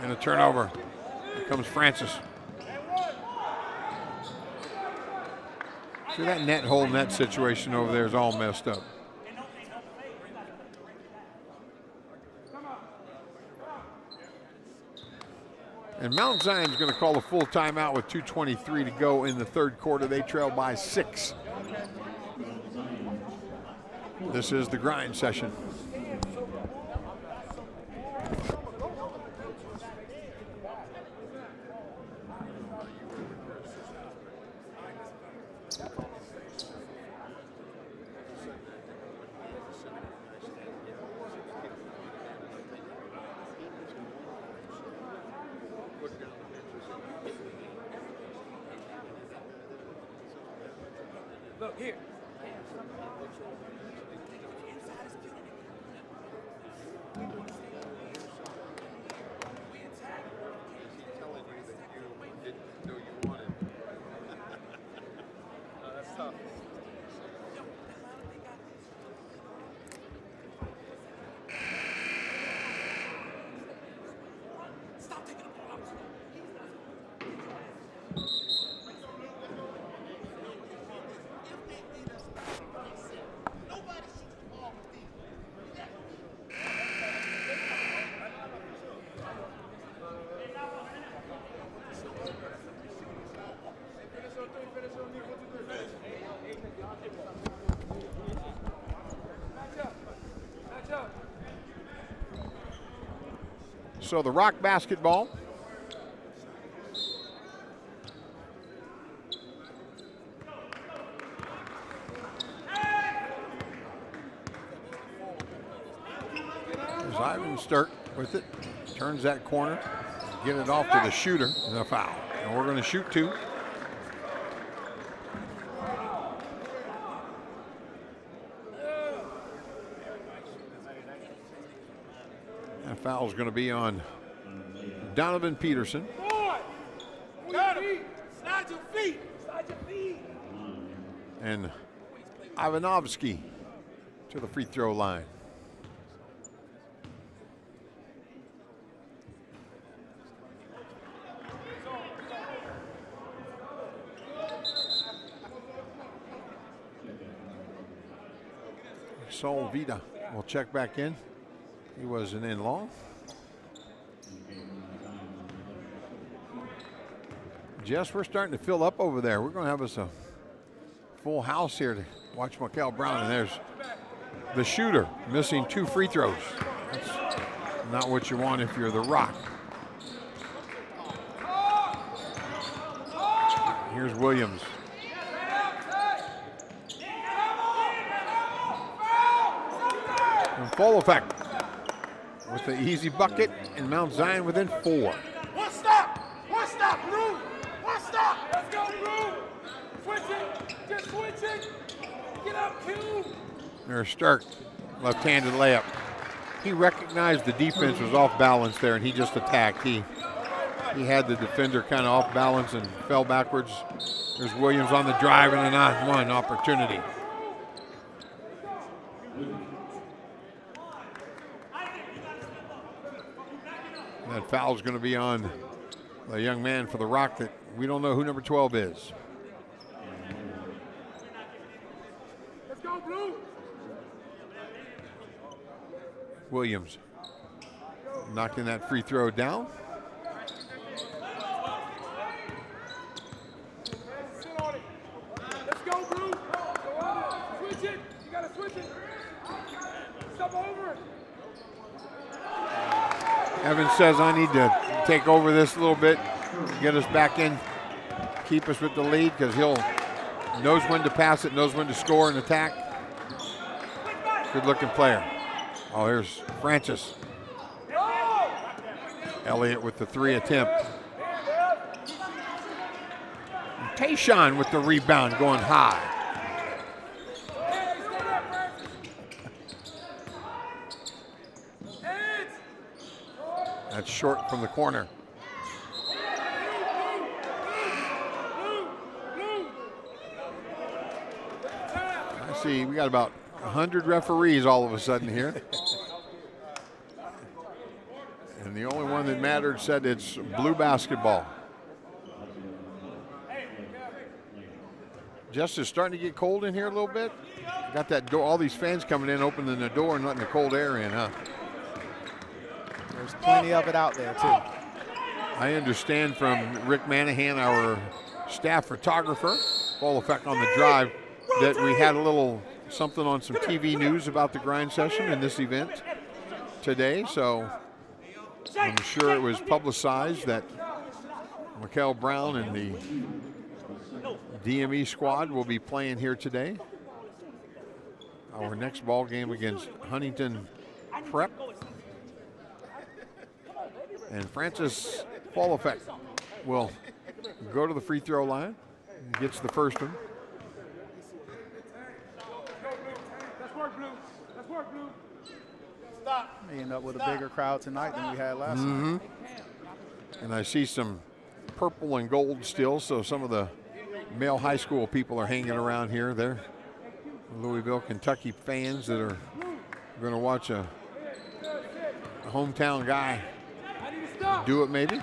And a turnover. Here comes Francis. See, that net hole net situation over there is all messed up. And Mount Zion's going to call a full timeout with 2:23 to go in the third quarter. They trail by 6. This is the grind session. Look here. That's tough. So the Rock basketball. There's Ivan Sturt with it. Turns that corner. Get it off to the shooter. And a foul. And we're going to shoot two. That foul is going to be on Donovan Peterson. Slide your feet. Slide your feet. And Ivanovsky to the free throw line. Saul Vida will check back in. He wasn't in long. Jess, we're starting to fill up over there. We're going to have us a full house here to watch Mikel Brown. And there's the shooter missing two free throws. That's not what you want if you're the Rock. Here's Williams. And full effect with the easy bucket, and Mount Zion within 4. One stop, Blue. One stop. Let's go, Blue. Switch it. Just switch it. Get up, Q. There's Stark, left-handed layup. He recognized the defense was off balance there, and he just attacked. He had the defender kind of off balance and fell backwards. There's Williams on the drive and an on-one opportunity. That foul is going to be on the young man for the Rock that we don't know who number 12 is. Let's go, Blue. Williams knocking that free throw down. Sit on it. Let's go, Blue. Go on it. Switch it. You got to switch it. Step over it. Evans says, I need to take over this a little bit, get us back in, keep us with the lead, because he'll knows when to pass it, knows when to score and attack. Good looking player. Oh, here's Francis. Elliott with the 3 attempt. Tayshawn with the rebound going high. That's short from the corner. I see we got about 100 referees all of a sudden here. And the only one that mattered said it's Blue basketball. Just is starting to get cold in here a little bit. Got that door, all these fans coming in, opening the door and letting the cold air in, huh? There's plenty of it out there, too. I understand from Rick Manahan, our staff photographer, full effect on the drive, that we had a little something on some TV news about the grind session in this event today. So I'm sure it was publicized that Mikel Brown and the DME squad will be playing here today. Our next ball game against Huntington Prep. And Francis Falleffect will go to the free throw line. He gets the first one. Let's work, Blue. May end up with a bigger crowd tonight than we had last Mm-hmm. night. And I see some purple and gold still, so some of the male high school people are hanging around here. They're Louisville, Kentucky fans that are going to watch a hometown guy do it maybe.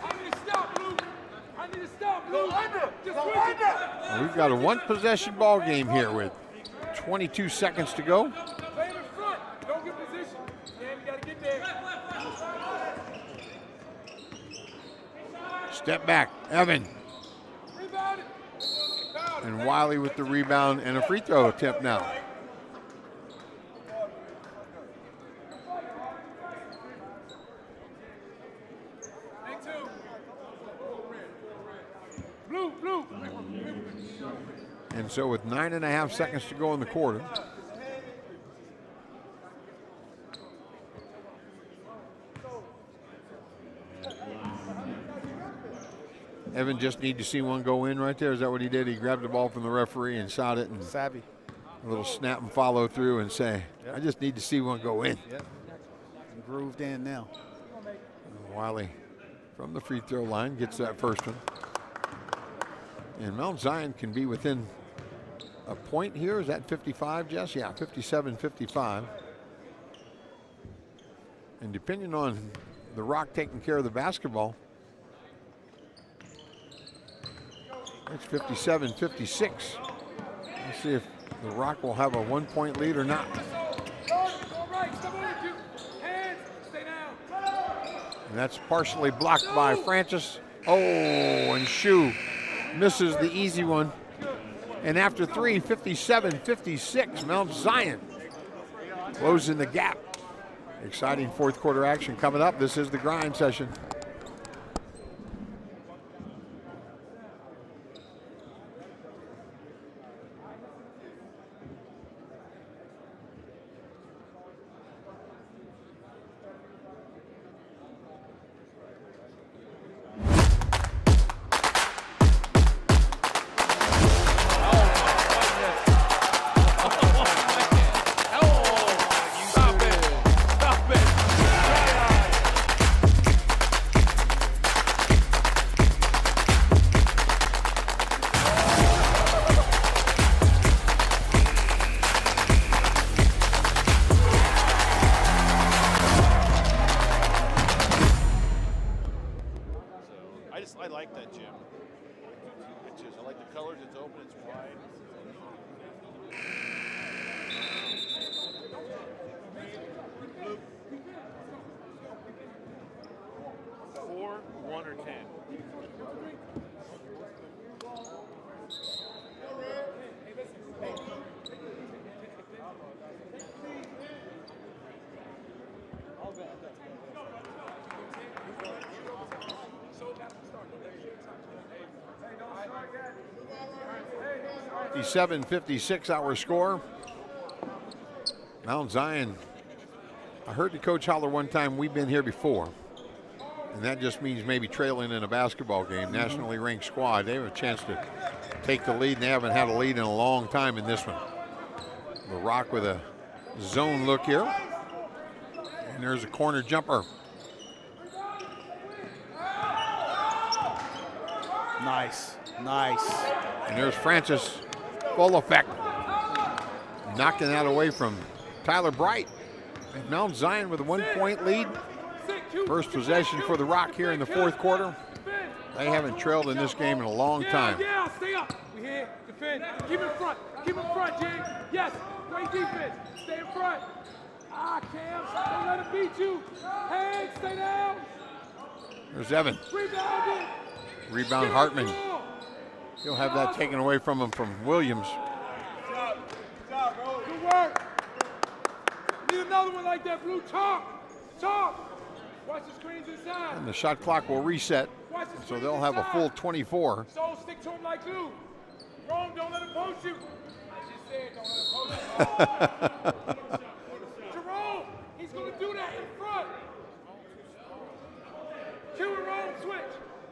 Well, we've got a one possession ball game here with 22 seconds to go. Don't get position. Yeah, we gotta get there. Step back, Evan. Rebound it. And Wiley with the rebound and a free throw attempt now. Blue. And so with 9.5 seconds to go in the quarter, Evan just need to see one go in right there. Is that what he did? He grabbed the ball from the referee and shot it. And savvy. A little snap and follow through and say, Yep. I just need to see one go in. Yep. And grooved in now. Wiley from the free throw line gets that first one. And Mount Zion can be within a point here. Is that 55, Jess? Yeah, 57-55. And depending on the Rock taking care of the basketball, it's 57-56. Let's see if the Rock will have a 1-point lead or not. And that's partially blocked by Francis. Oh, and Shu misses the easy one. And after three, 57-56, Mount Zion closing the gap. Exciting fourth quarter action coming up. This is the grind session. I like that gym. I like the colors. It's open. It's wide. 4, 1, or 10. The 57-56 our score. Mount Zion, I heard the coach holler one time, we've been here before. And that just means maybe trailing in a basketball game. Nationally ranked squad. They have a chance to take the lead, and they haven't had a lead in a long time in this one. The Rock with a zone look here. And there's a corner jumper. Nice. And there's Francis, full effect. Knocking that away from Tyler Bright. And Mount Zion with a 1-point lead. First possession for the Rock here in the fourth quarter. They haven't trailed in this game in a long time. Yeah, stay up. We here, defend. Keep in front, Jay. Yes, great defense. Stay in front. Cam, don't let him beat you. Hey, stay down. There's Evan. Rebound Hartman. He'll have that taken away from him from Williams. Good work. Need another one like that, Blue. Talk. Watch the screens inside. And the shot clock will reset, so they'll have a full 24. So stick to him like glue. Rome, don't let him post you. I just said don't let him post you. Jerome, he's going to do that in front. Q and Rome, switch.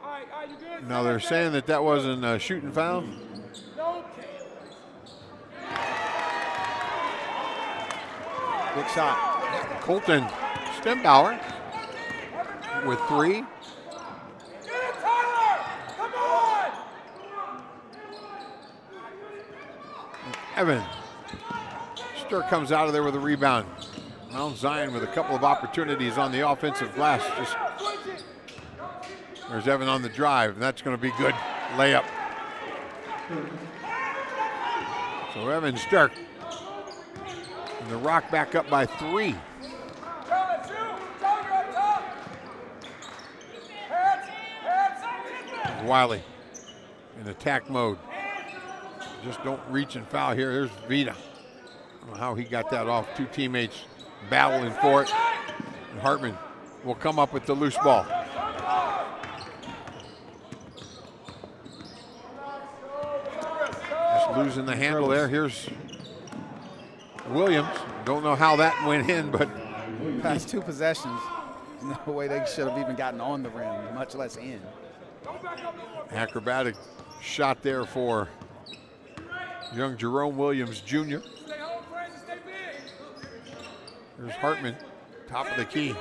All right, you good? Now they're saying that wasn't a shooting foul. No. Big shot. Colton Stembauer with 3. Evan Sturck comes out of there with a rebound. Mount Zion with a couple of opportunities on the offensive glass. There's Evan on the drive, and that's going to be good. Layup. So Evan Sturck and the Rock back up by 3. Wiley in attack mode. Just don't reach and foul here. There's Vita. I don't know how he got that off. 2 teammates battling for it. And Hartman will come up with the loose ball. Just losing the handle there. Here's Williams. Don't know how that went in, but past 2 possessions, no way they should have even gotten on the rim, much less in. Acrobatic shot there for young Jerome Williams Jr. There's Hartman, top of the key.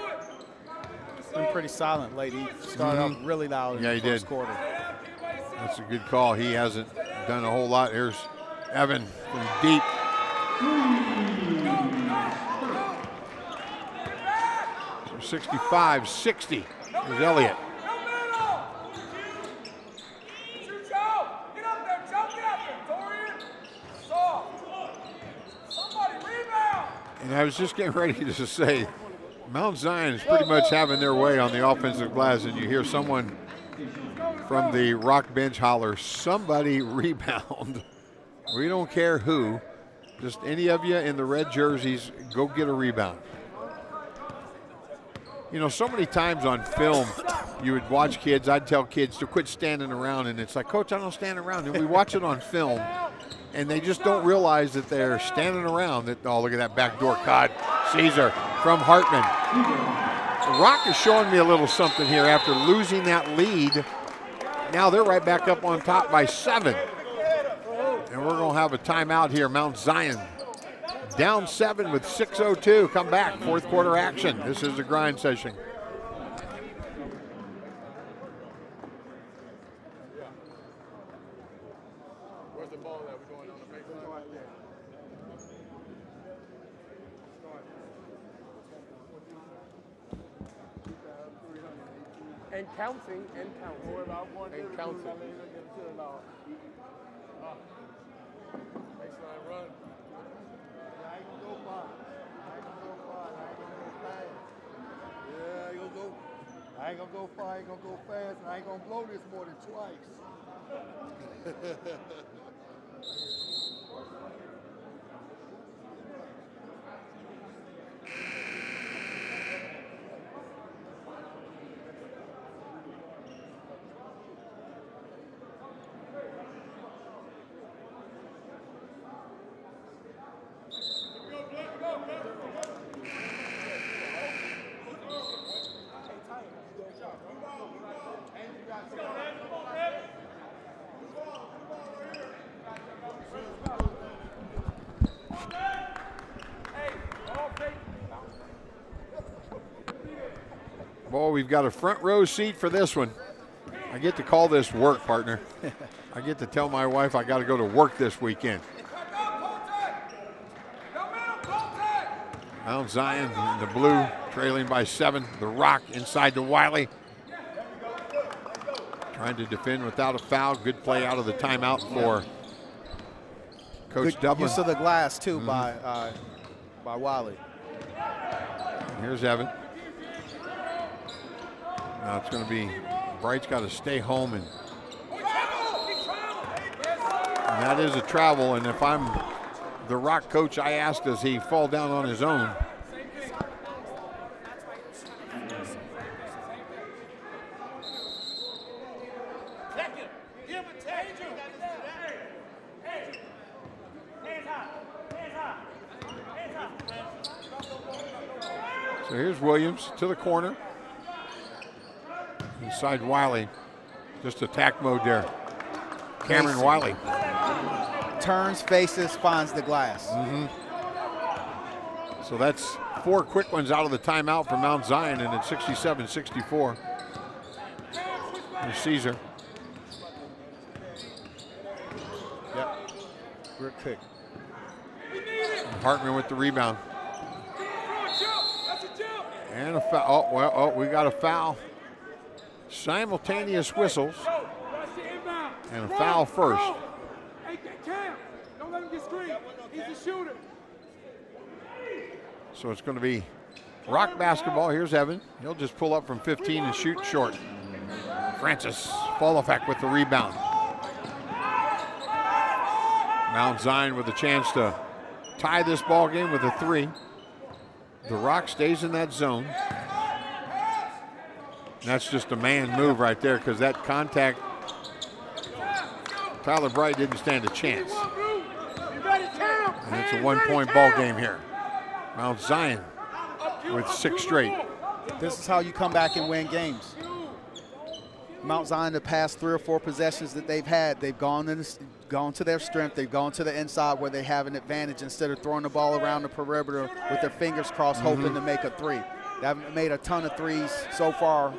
Been pretty silent late. He started off really loud in the first quarter. That's a good call. He hasn't done a whole lot. Here's Evan from deep. So 65-60. There's Elliott. And I was just getting ready to say, Mount Zion is pretty much having their way on the offensive glass, and you hear someone from the Rock bench holler, somebody rebound. We don't care who, just any of you in the red jerseys, go get a rebound. You know, so many times on film, you would watch kids, I'd tell kids to quit standing around, and it's like, Coach, I don't stand around. And we watch it on film, and they just don't realize that they're standing around. Oh, look at that backdoor cut. Caesar from Hartman. The Rock is showing me a little something here after losing that lead. Now they're right back up on top by 7. And we're going to have a timeout here. Mount Zion down 7 with 6:02. Come back, 4th quarter action. This is the grind session. Where's the ball that we're going on the baseline? And counting, and counting. And counting. Baseline run. I ain't gonna go far. I ain't gonna go far. I ain't gonna go fast. Yeah, I ain't gonna go. I ain't gonna go far. I ain't gonna go fast. And I ain't gonna blow this more than twice. Boy, we've got a front row seat for this one. I get to call this work, partner. I get to tell my wife I got to go to work this weekend. Mount Zion in the blue, trailing by 7. The Rock inside to Wiley. Trying to defend without a foul. Good play out of the timeout for Coach Good Dublin. use of the glass, too, by Wiley. Here's Evan. Now it's going to be, Bright's got to stay home, and that is a travel. And if I'm the Rock coach, I ask, does he fall down on his own? So here's Williams to the corner. Inside Wiley, just attack mode there. Cameron Wiley. Turns, faces, finds the glass. So that's 4 quick ones out of the timeout for Mount Zion, and it's 67-64. There's Caesar. Yep. Real quick. Hartman with the rebound. And a foul. Oh, we got a foul. Simultaneous whistles. And a foul first. Hey, Cam, don't let him get screened. He's a shooter. So it's going to be Rock basketball. Here's Evan. He'll just pull up from 15 and shoot short. Francis Folofak with the rebound. Mount Zion with a chance to tie this ball game with a 3. The Rock stays in that zone. And that's just a man move right there, because that contact, Tyler Bright didn't stand a chance. And it's a 1-point ball game here. Mount Zion with 6 straight. This is how you come back and win games. Mount Zion, the past 3 or 4 possessions that they've had, they've gone to their strength. They've gone to the inside where they have an advantage instead of throwing the ball around the perimeter with their fingers crossed, hoping to make a 3. They haven't made a ton of 3s so far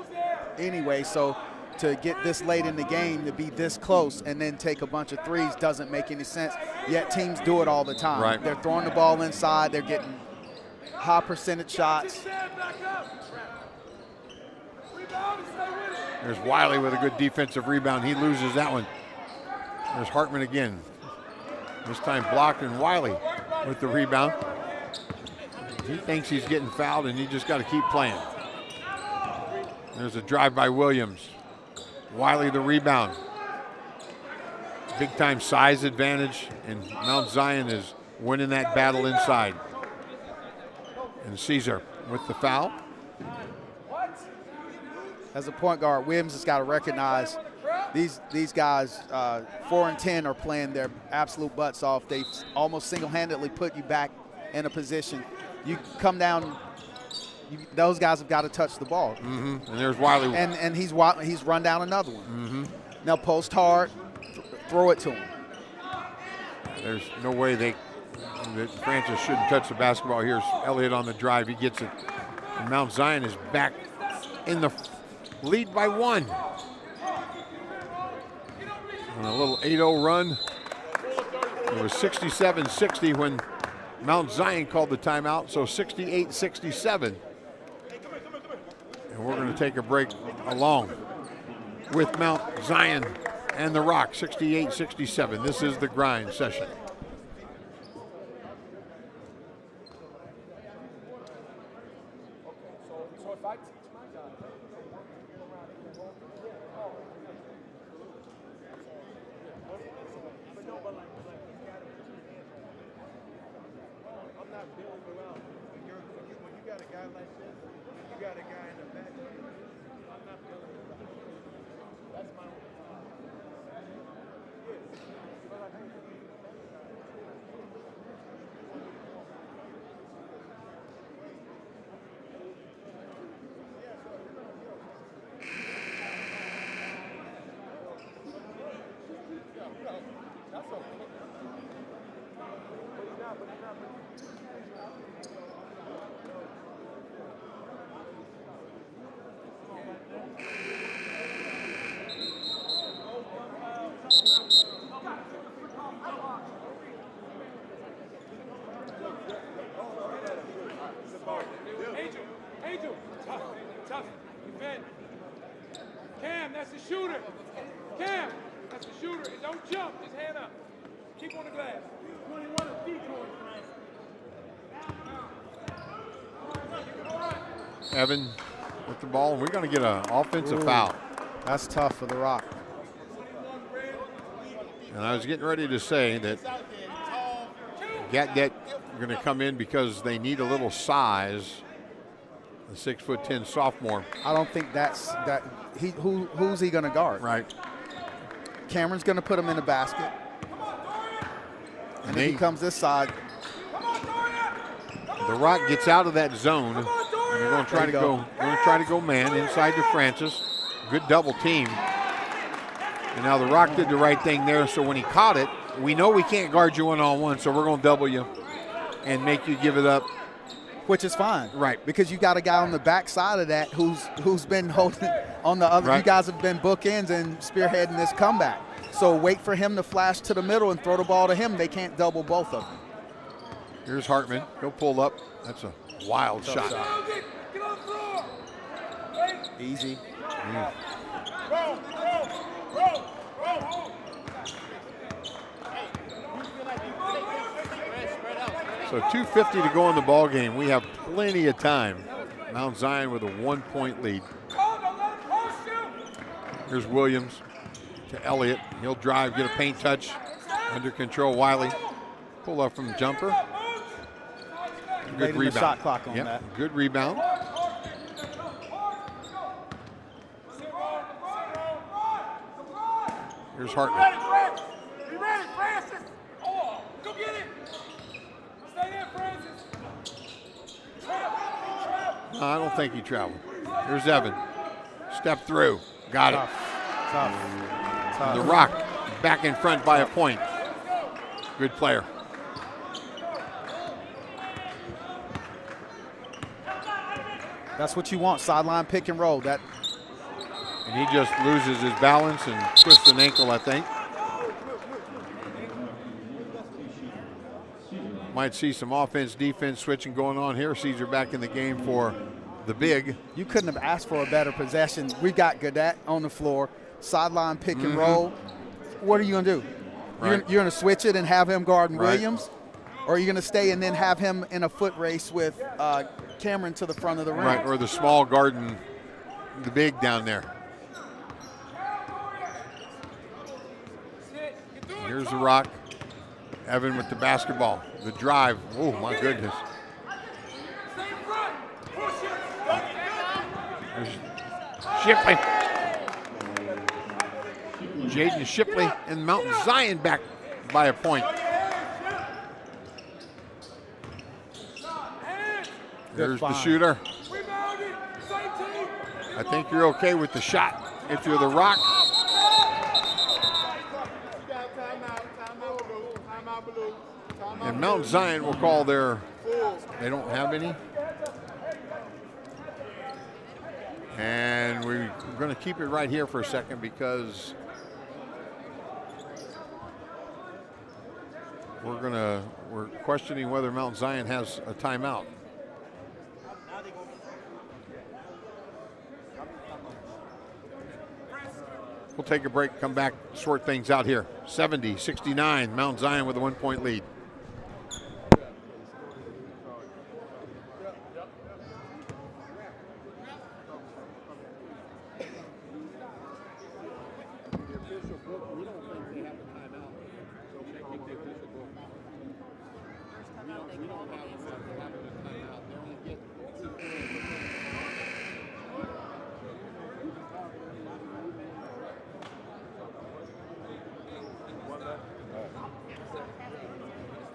anyway, so to get this late in the game, to be this close and then take a bunch of 3s doesn't make any sense, yet teams do it all the time. Right. They're throwing the ball inside. They're getting high percentage shots. There's Wiley with a good defensive rebound. He loses that one. There's Hartman again. This time blocked, and Wiley with the rebound. He thinks he's getting fouled, and he just got to keep playing. There's a drive by Williams. Wiley the rebound. Big time size advantage, and Mount Zion is winning that battle inside. And Caesar with the foul. As a point guard, Williams has got to recognize these guys, 4 and 10, are playing their absolute butts off. They almost single-handedly put you back in a position. You come down, those guys have got to touch the ball. And there's Wiley. And he's run down another one. Now post hard, throw it to him. There's no way that Francis shouldn't touch the basketball. Here's Elliott on the drive. He gets it. And Mount Zion is back in the lead by 1. On a little 8-0 run. It was 67-60 when Mount Zion called the timeout, so 68-67. And we're going to take a break along with Mount Zion and the Rock, 68-67. This is the grind session. Angel, tough, defend. Cam, that's the shooter. Cam, that's the shooter. And don't jump, just hand up. Keep on the glass. 21 of decoy, Evan with the ball. We're going to get an offensive foul. That's tough for the Rock. And I was getting ready to say that Gatdet going to come in because they need a little size. The 6'10" sophomore. I don't think that's that. Who's he going to guard? Right. Cameron's going to put him in the basket. And if he comes this side, the Rock gets out of that zone, and they're going to try to go. Going to try to go man inside to Francis. Good double team. And now the Rock did the right thing there. So when he caught it, we know we can't guard you one-on-one, so we're going to double you and make you give it up Which is fine. Right. Because you got a guy on the backside of that who's been holding on the other. Right. You guys have been bookends and spearheading this comeback. So wait for him to flash to the middle and throw the ball to him. They can't double both of them. Here's Hartman. He'll pull up. That's a wild shot. Easy. So 2:50 to go in the ball game. We have plenty of time. Mount Zion with a 1-point lead. Here's Williams to Elliott. He'll drive, get a paint touch. Under control, Wiley. Pull up from the jumper. Good rebound. The shot clock on that. Good rebound. Here's Hartman. Be ready, Francis. Oh, go get it. Stay there, Francis. No, I don't think he traveled. Here's Evan. Step through. Got it. Tough. The Rock back in front by a point. Good player. That's what you want, sideline pick and roll. And he just loses his balance and twists an ankle, I think. Might see some offense, defense switching going on here. Caesar back in the game for the big. You couldn't have asked for a better possession. We got Gadet on the floor, sideline pick and roll. What are you going to do? Right. You're going to switch it and have him guarding Right. Williams? Or are you going to stay and then have him in a foot race with Cameron to the front of the rim? Right, or the small garden, the big down there. Here's the Rock. Evan with the basketball. The drive. Oh, my goodness. There's Shipley. Jaden Shipley and Mount Zion back by a point. There's the shooter. I think you're okay with the shot if you're the Rock. And Mount Zion will call their, they don't have any. And we're going to keep it right here for a second because we're questioning whether Mount Zion has a timeout. We'll take a break, come back, sort things out here. 70-69, Mount Zion with a 1-point lead.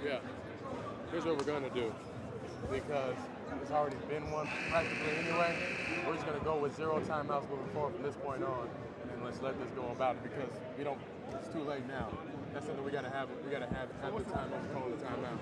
Yeah, here's what we're going to do. Because it's already been one practically anyway, we're just going to go with 0 timeouts moving forward from this point on. And let's let this go about it because we don't, it's too late now. That's something we got to have. We got to have the timeout, call the timeout.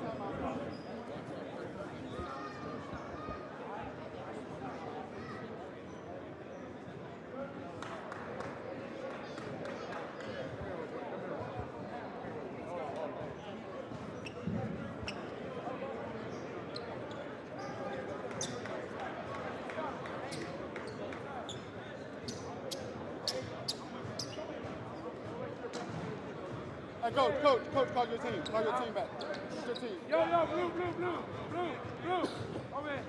Coach, call your team. Call your team back. It's your team. Yo, blue. Over here.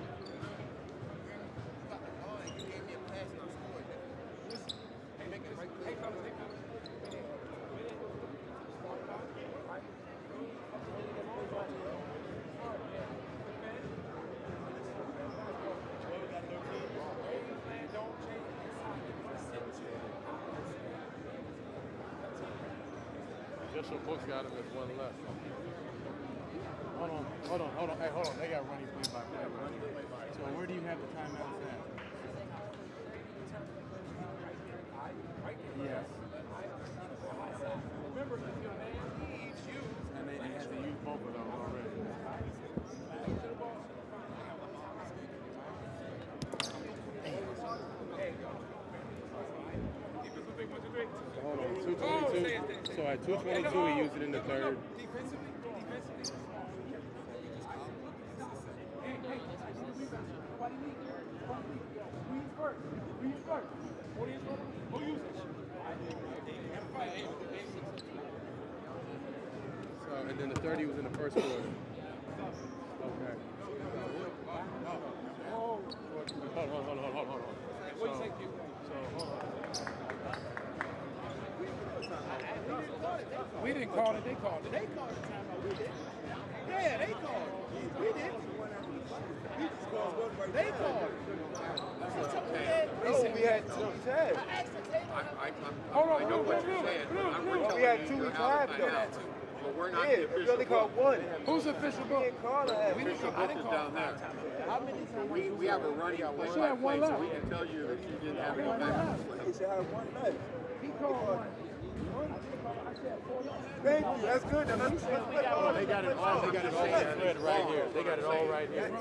Official books got him as one left. Hold on. Hey, hold on. They got running play-by-play. So where do you have the timeouts at? Yes. And he has to use both of those already. at 2:22, he used it in the third. So, and then the 30 was in the first quarter. Okay. Hold on. We didn't call it, they called it. They called the timeout, we did. Yeah, they called it. We did. They called it. No, we had 2 times. Hold on, I know what you're saying. We had 2 times though. But we're not Yeah, the we official only book. called 1. Who's official We book? didn't call it. We didn't Official call, I book didn't is call down there. How many times? We have a running play She by had one play, so left. we can tell you that you didn't have any timeouts. He said I had 1 left. He called one. Thank you. That's good. Now, let me say Oh, they got it all. They got it all spread right here. They got it all right here.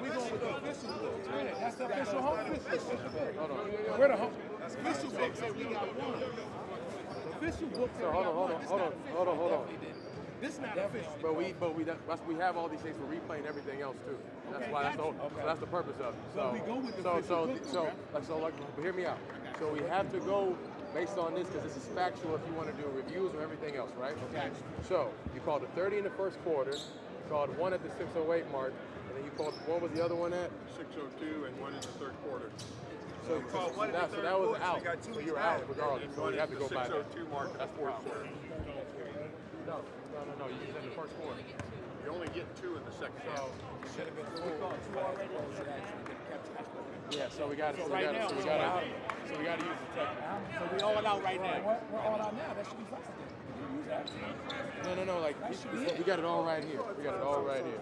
We going with the official book. That's the official home official. Hold on. Where the home? Official book say we got one. Official book say So hold on. This not official. But we have all these things for replay and everything else too. That's why that's the whole, so that's the purpose of it. So we go with the official book, hear me out. So we have to go based on this because this is factual if you want to do reviews or everything else, right? Okay. So you called a 30 in the first quarter, you called 1 at the 6:08 mark, and then you called, what was the other one at? 6:02 and 1 in the third quarter. So that was out. So you were out regardless. So you have to go by that. 6:02 mark in the fourth quarter. No. You used it in the first quarter. You only get 2 in the second half. should have been 2 already, or should actually been kept after? Yeah, so we got to use the technical. So we all out right now. We're all out now. That should be fine. No. Like we got it all right here. We got it all right here.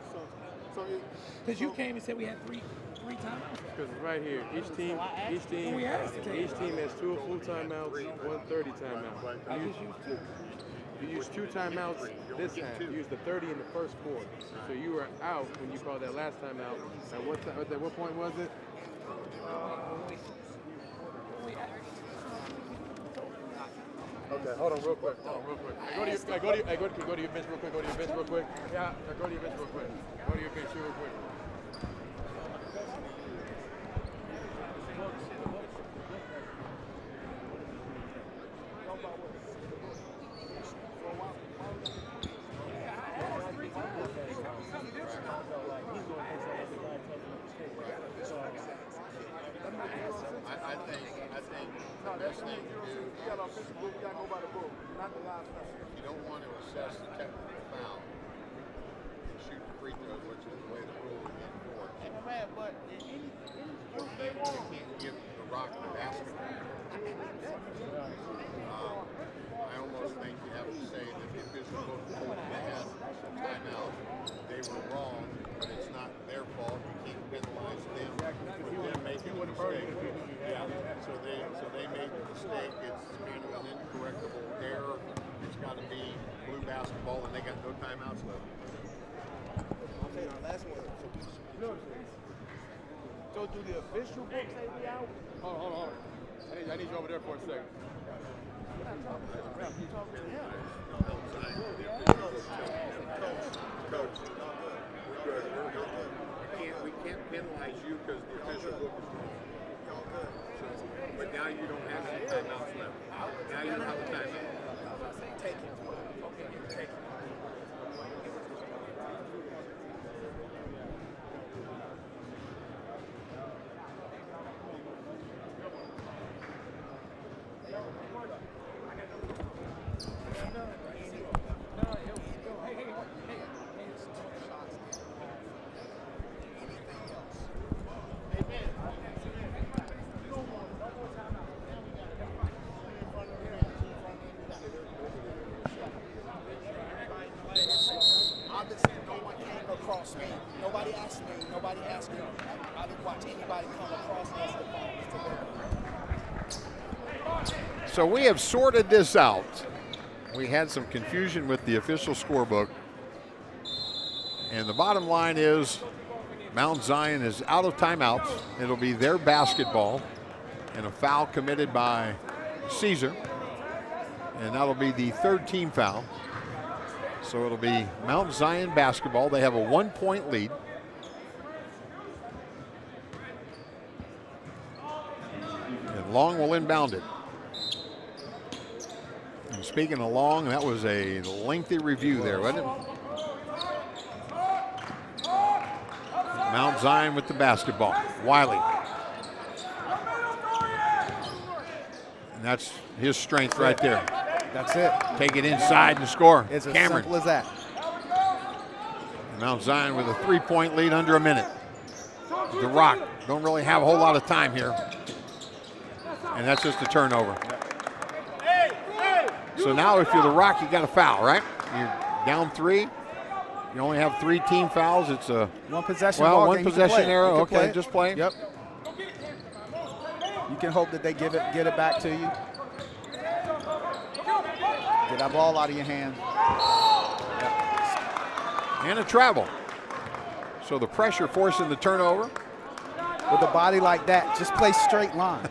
Because you came and said we had three timeouts. Because it's right here. Each team has 2 full timeouts, 1 30 timeout. You used 2 timeouts this half. You used the 30 in the first quarter. So you were out when you called that last timeout. At what point was it? Okay, hold on real quick. Go to your bench real quick. Yeah, go to your bench real quick. Go to your bench real quick. I think the best thing to do, you don't want to assess the technical foul and shoot the free throws, which is the way the rule is enforced. You can't give the Rock the basketball. I almost think you have to say that the official book told them they had a timeout. They were wrong, but it's not their fault. You can't penalize them for them making a mistake. Yeah. So they made the mistake. It's kind of an incorrectable error. It's got to be blue basketball, and they got no timeouts left. Okay, our last one. So do the official book say we out? Hold on. I need you over there for a second. Coach, we can't penalize you because the official book is wrong. But now you don't have any timeouts left. Now you don't have a timeout. Take it. Okay, take it. Nobody asked me. Nobody asked me. I didn't watch anybody come across us. So we have sorted this out. We had some confusion with the official scorebook. And the bottom line is Mount Zion is out of timeouts. It'll be their basketball and a foul committed by Caesar. and that'll be the third team foul. So it'll be Mount Zion basketball. They have a 1-point lead. And Long will inbound it. And speaking of Long, that was a lengthy review there, wasn't it? Mount Zion with the basketball. Wiley. And that's his strength right there. That's it. Take it inside and score. It's as Cameron. simple as that. Mount Zion with a 3-point lead under a minute. The Rock don't really have a whole lot of time here. And that's just a turnover. So now if you're the Rock, you got a foul, right? You're down 3. You only have 3 team fouls. It's a one possession. Well, ball one game. possession arrow. Okay, play just play. Yep. You can hope that they get it back to you. Get that ball out of your hand. Yep. And a travel. So the pressure forcing the turnover. With a body like that, just play straight line.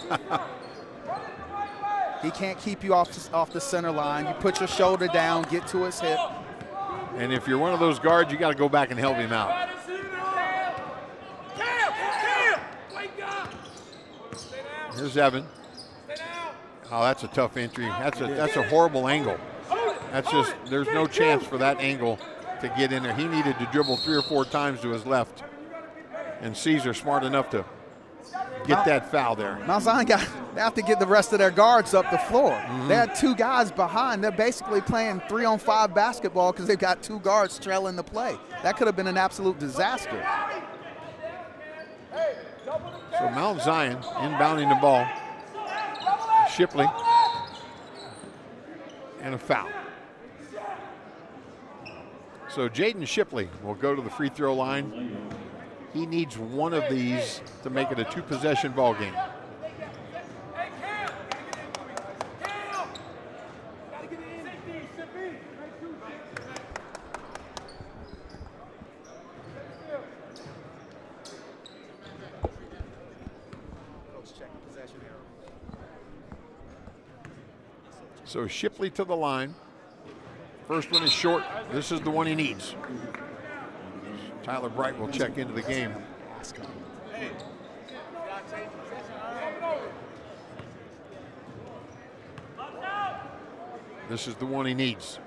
He can't keep you off the center line. You put your shoulder down, get to his hip. And if you're one of those guards, you got to go back and help him out. Here's Evan. Oh, that's a tough entry. That's a horrible angle. That's just, there's no chance for that angle to get in there. He needed to dribble 3 or 4 times to his left. And Caesar smart enough to get that foul there. Mount Zion they have to get the rest of their guards up the floor. They had 2 guys behind. They're basically playing 3-on-5 basketball because they've got 2 guards trailing the play. That could have been an absolute disaster. So Mount Zion inbounding the ball. Shipley. And a foul. So Jaden Shipley will go to the free throw line. He needs one of these to make it a 2-possession ball game. So Shipley to the line. First one is short. This is the one he needs. Tyler Bright will check into the game. This is the one he needs.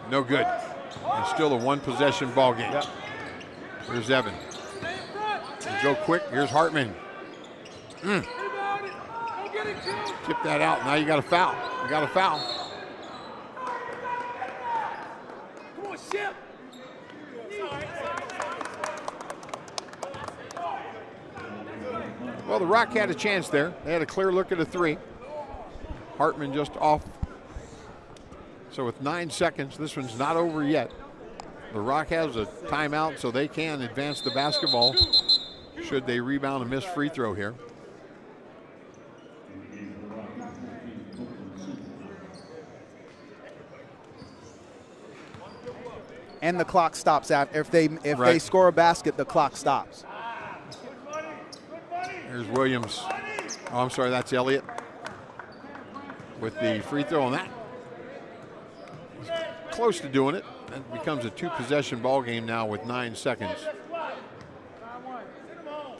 No good. And still a 1-possession ball game. Yep. Here's Evan. And go quick. Here's Hartman. Tip that out. Now you got a foul. You got a foul. Come on, Ship. Well, the Rock had a chance there. They had a clear look at a 3. Hartman just off. So with 9 seconds, this one's not over yet. The Rock has a timeout, so they can advance the basketball should they rebound a missed free throw here. And the clock stops after if they score a basket, the clock stops. There's Williams. Oh, I'm sorry, that's Elliott with the free throw on that. Close to doing it. It becomes a 2-possession ball game now with 9 seconds.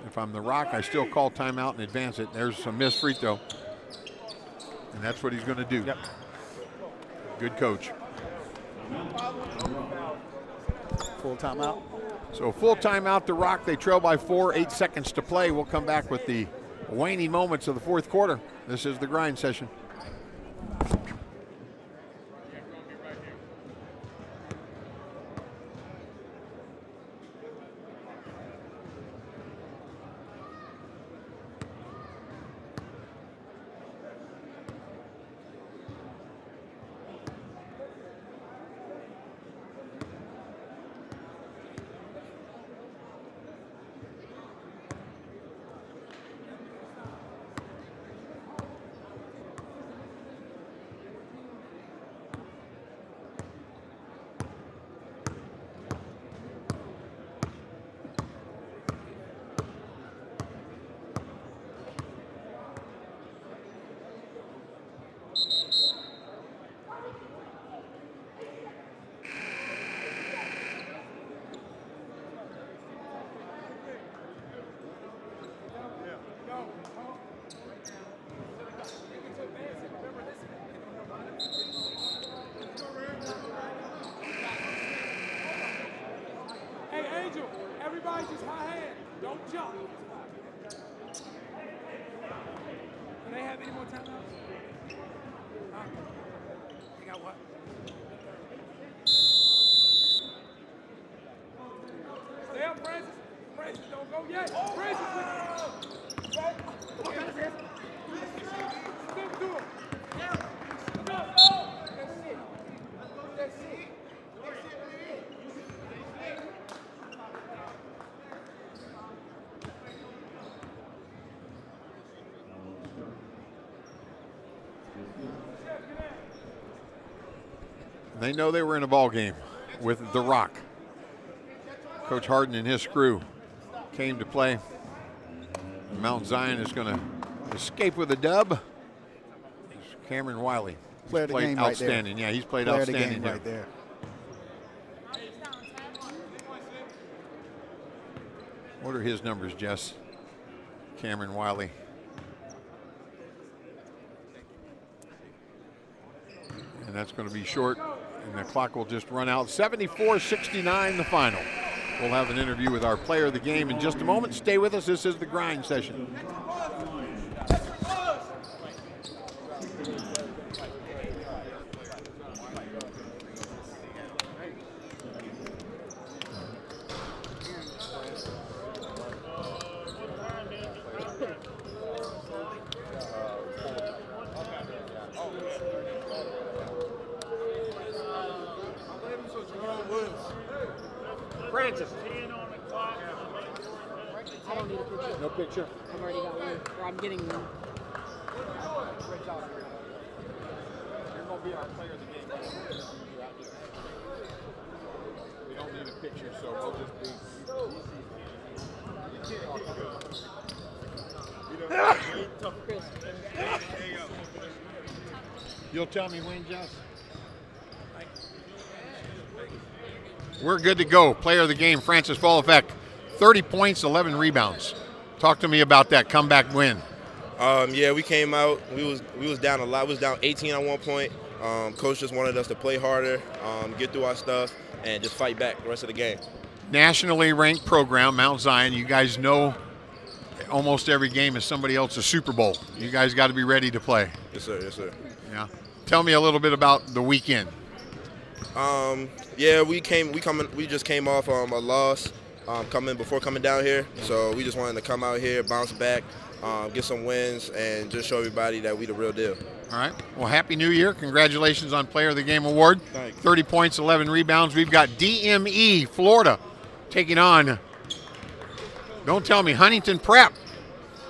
If I'm the Rock, I still call timeout and advance it. There's a missed free throw. And that's what he's going to do. Yep. Good coach. Full timeout. So full timeout, the Rock. They trail by 4, 8 seconds to play. We'll come back with the waning moments of the 4th quarter. This is the grind session. have any more timeouts? You got what? Stay up, Francis. Francis, don't go yet. Francis, come on, Francis. Step to him. That's it. That's it. They know they were in a ball game with The Rock. Coach Harden and his crew came to play. Mount Zion is going to escape with a dub. Cameron Wiley. Player of the played game right outstanding. there. Yeah, he's played Player of the outstanding game right there. What are his numbers, Jess? Cameron Wiley. And that's going to be short, and the clock will just run out. 74-69 the final. We'll have an interview with our player of the game in just a moment. Stay with us. This is the grind session. Francis. I don't need a picture. No picture. I've already got one, or I'm getting one. You're going to be our player of the game. We don't need a picture, so we'll just be. You'll tell me when, Jess? We're good to go. Player of the game, Francis Folefek. 30 points, 11 rebounds. Talk to me about that comeback win. Yeah, we came out. We was down a lot. We was down 18 at one point. Coach just wanted us to play harder, get through our stuff, and just fight back the rest of the game. Nationally ranked program, Mount Zion. You guys know almost every game is somebody else's Super Bowl. You guys got to be ready to play. Yes, sir. Yes, sir. Yeah. Tell me a little bit about the weekend. Yeah, we just came off a loss before coming down here. So we just wanted to come out here, bounce back, get some wins, and just show everybody that we the real deal. All right. Well, Happy New Year. Congratulations on Player of the Game award. Thanks. 30 points, 11 rebounds. We've got DME, Florida, taking on, don't tell me, Huntington Prep.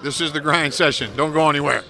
This is the grind session. Don't go anywhere.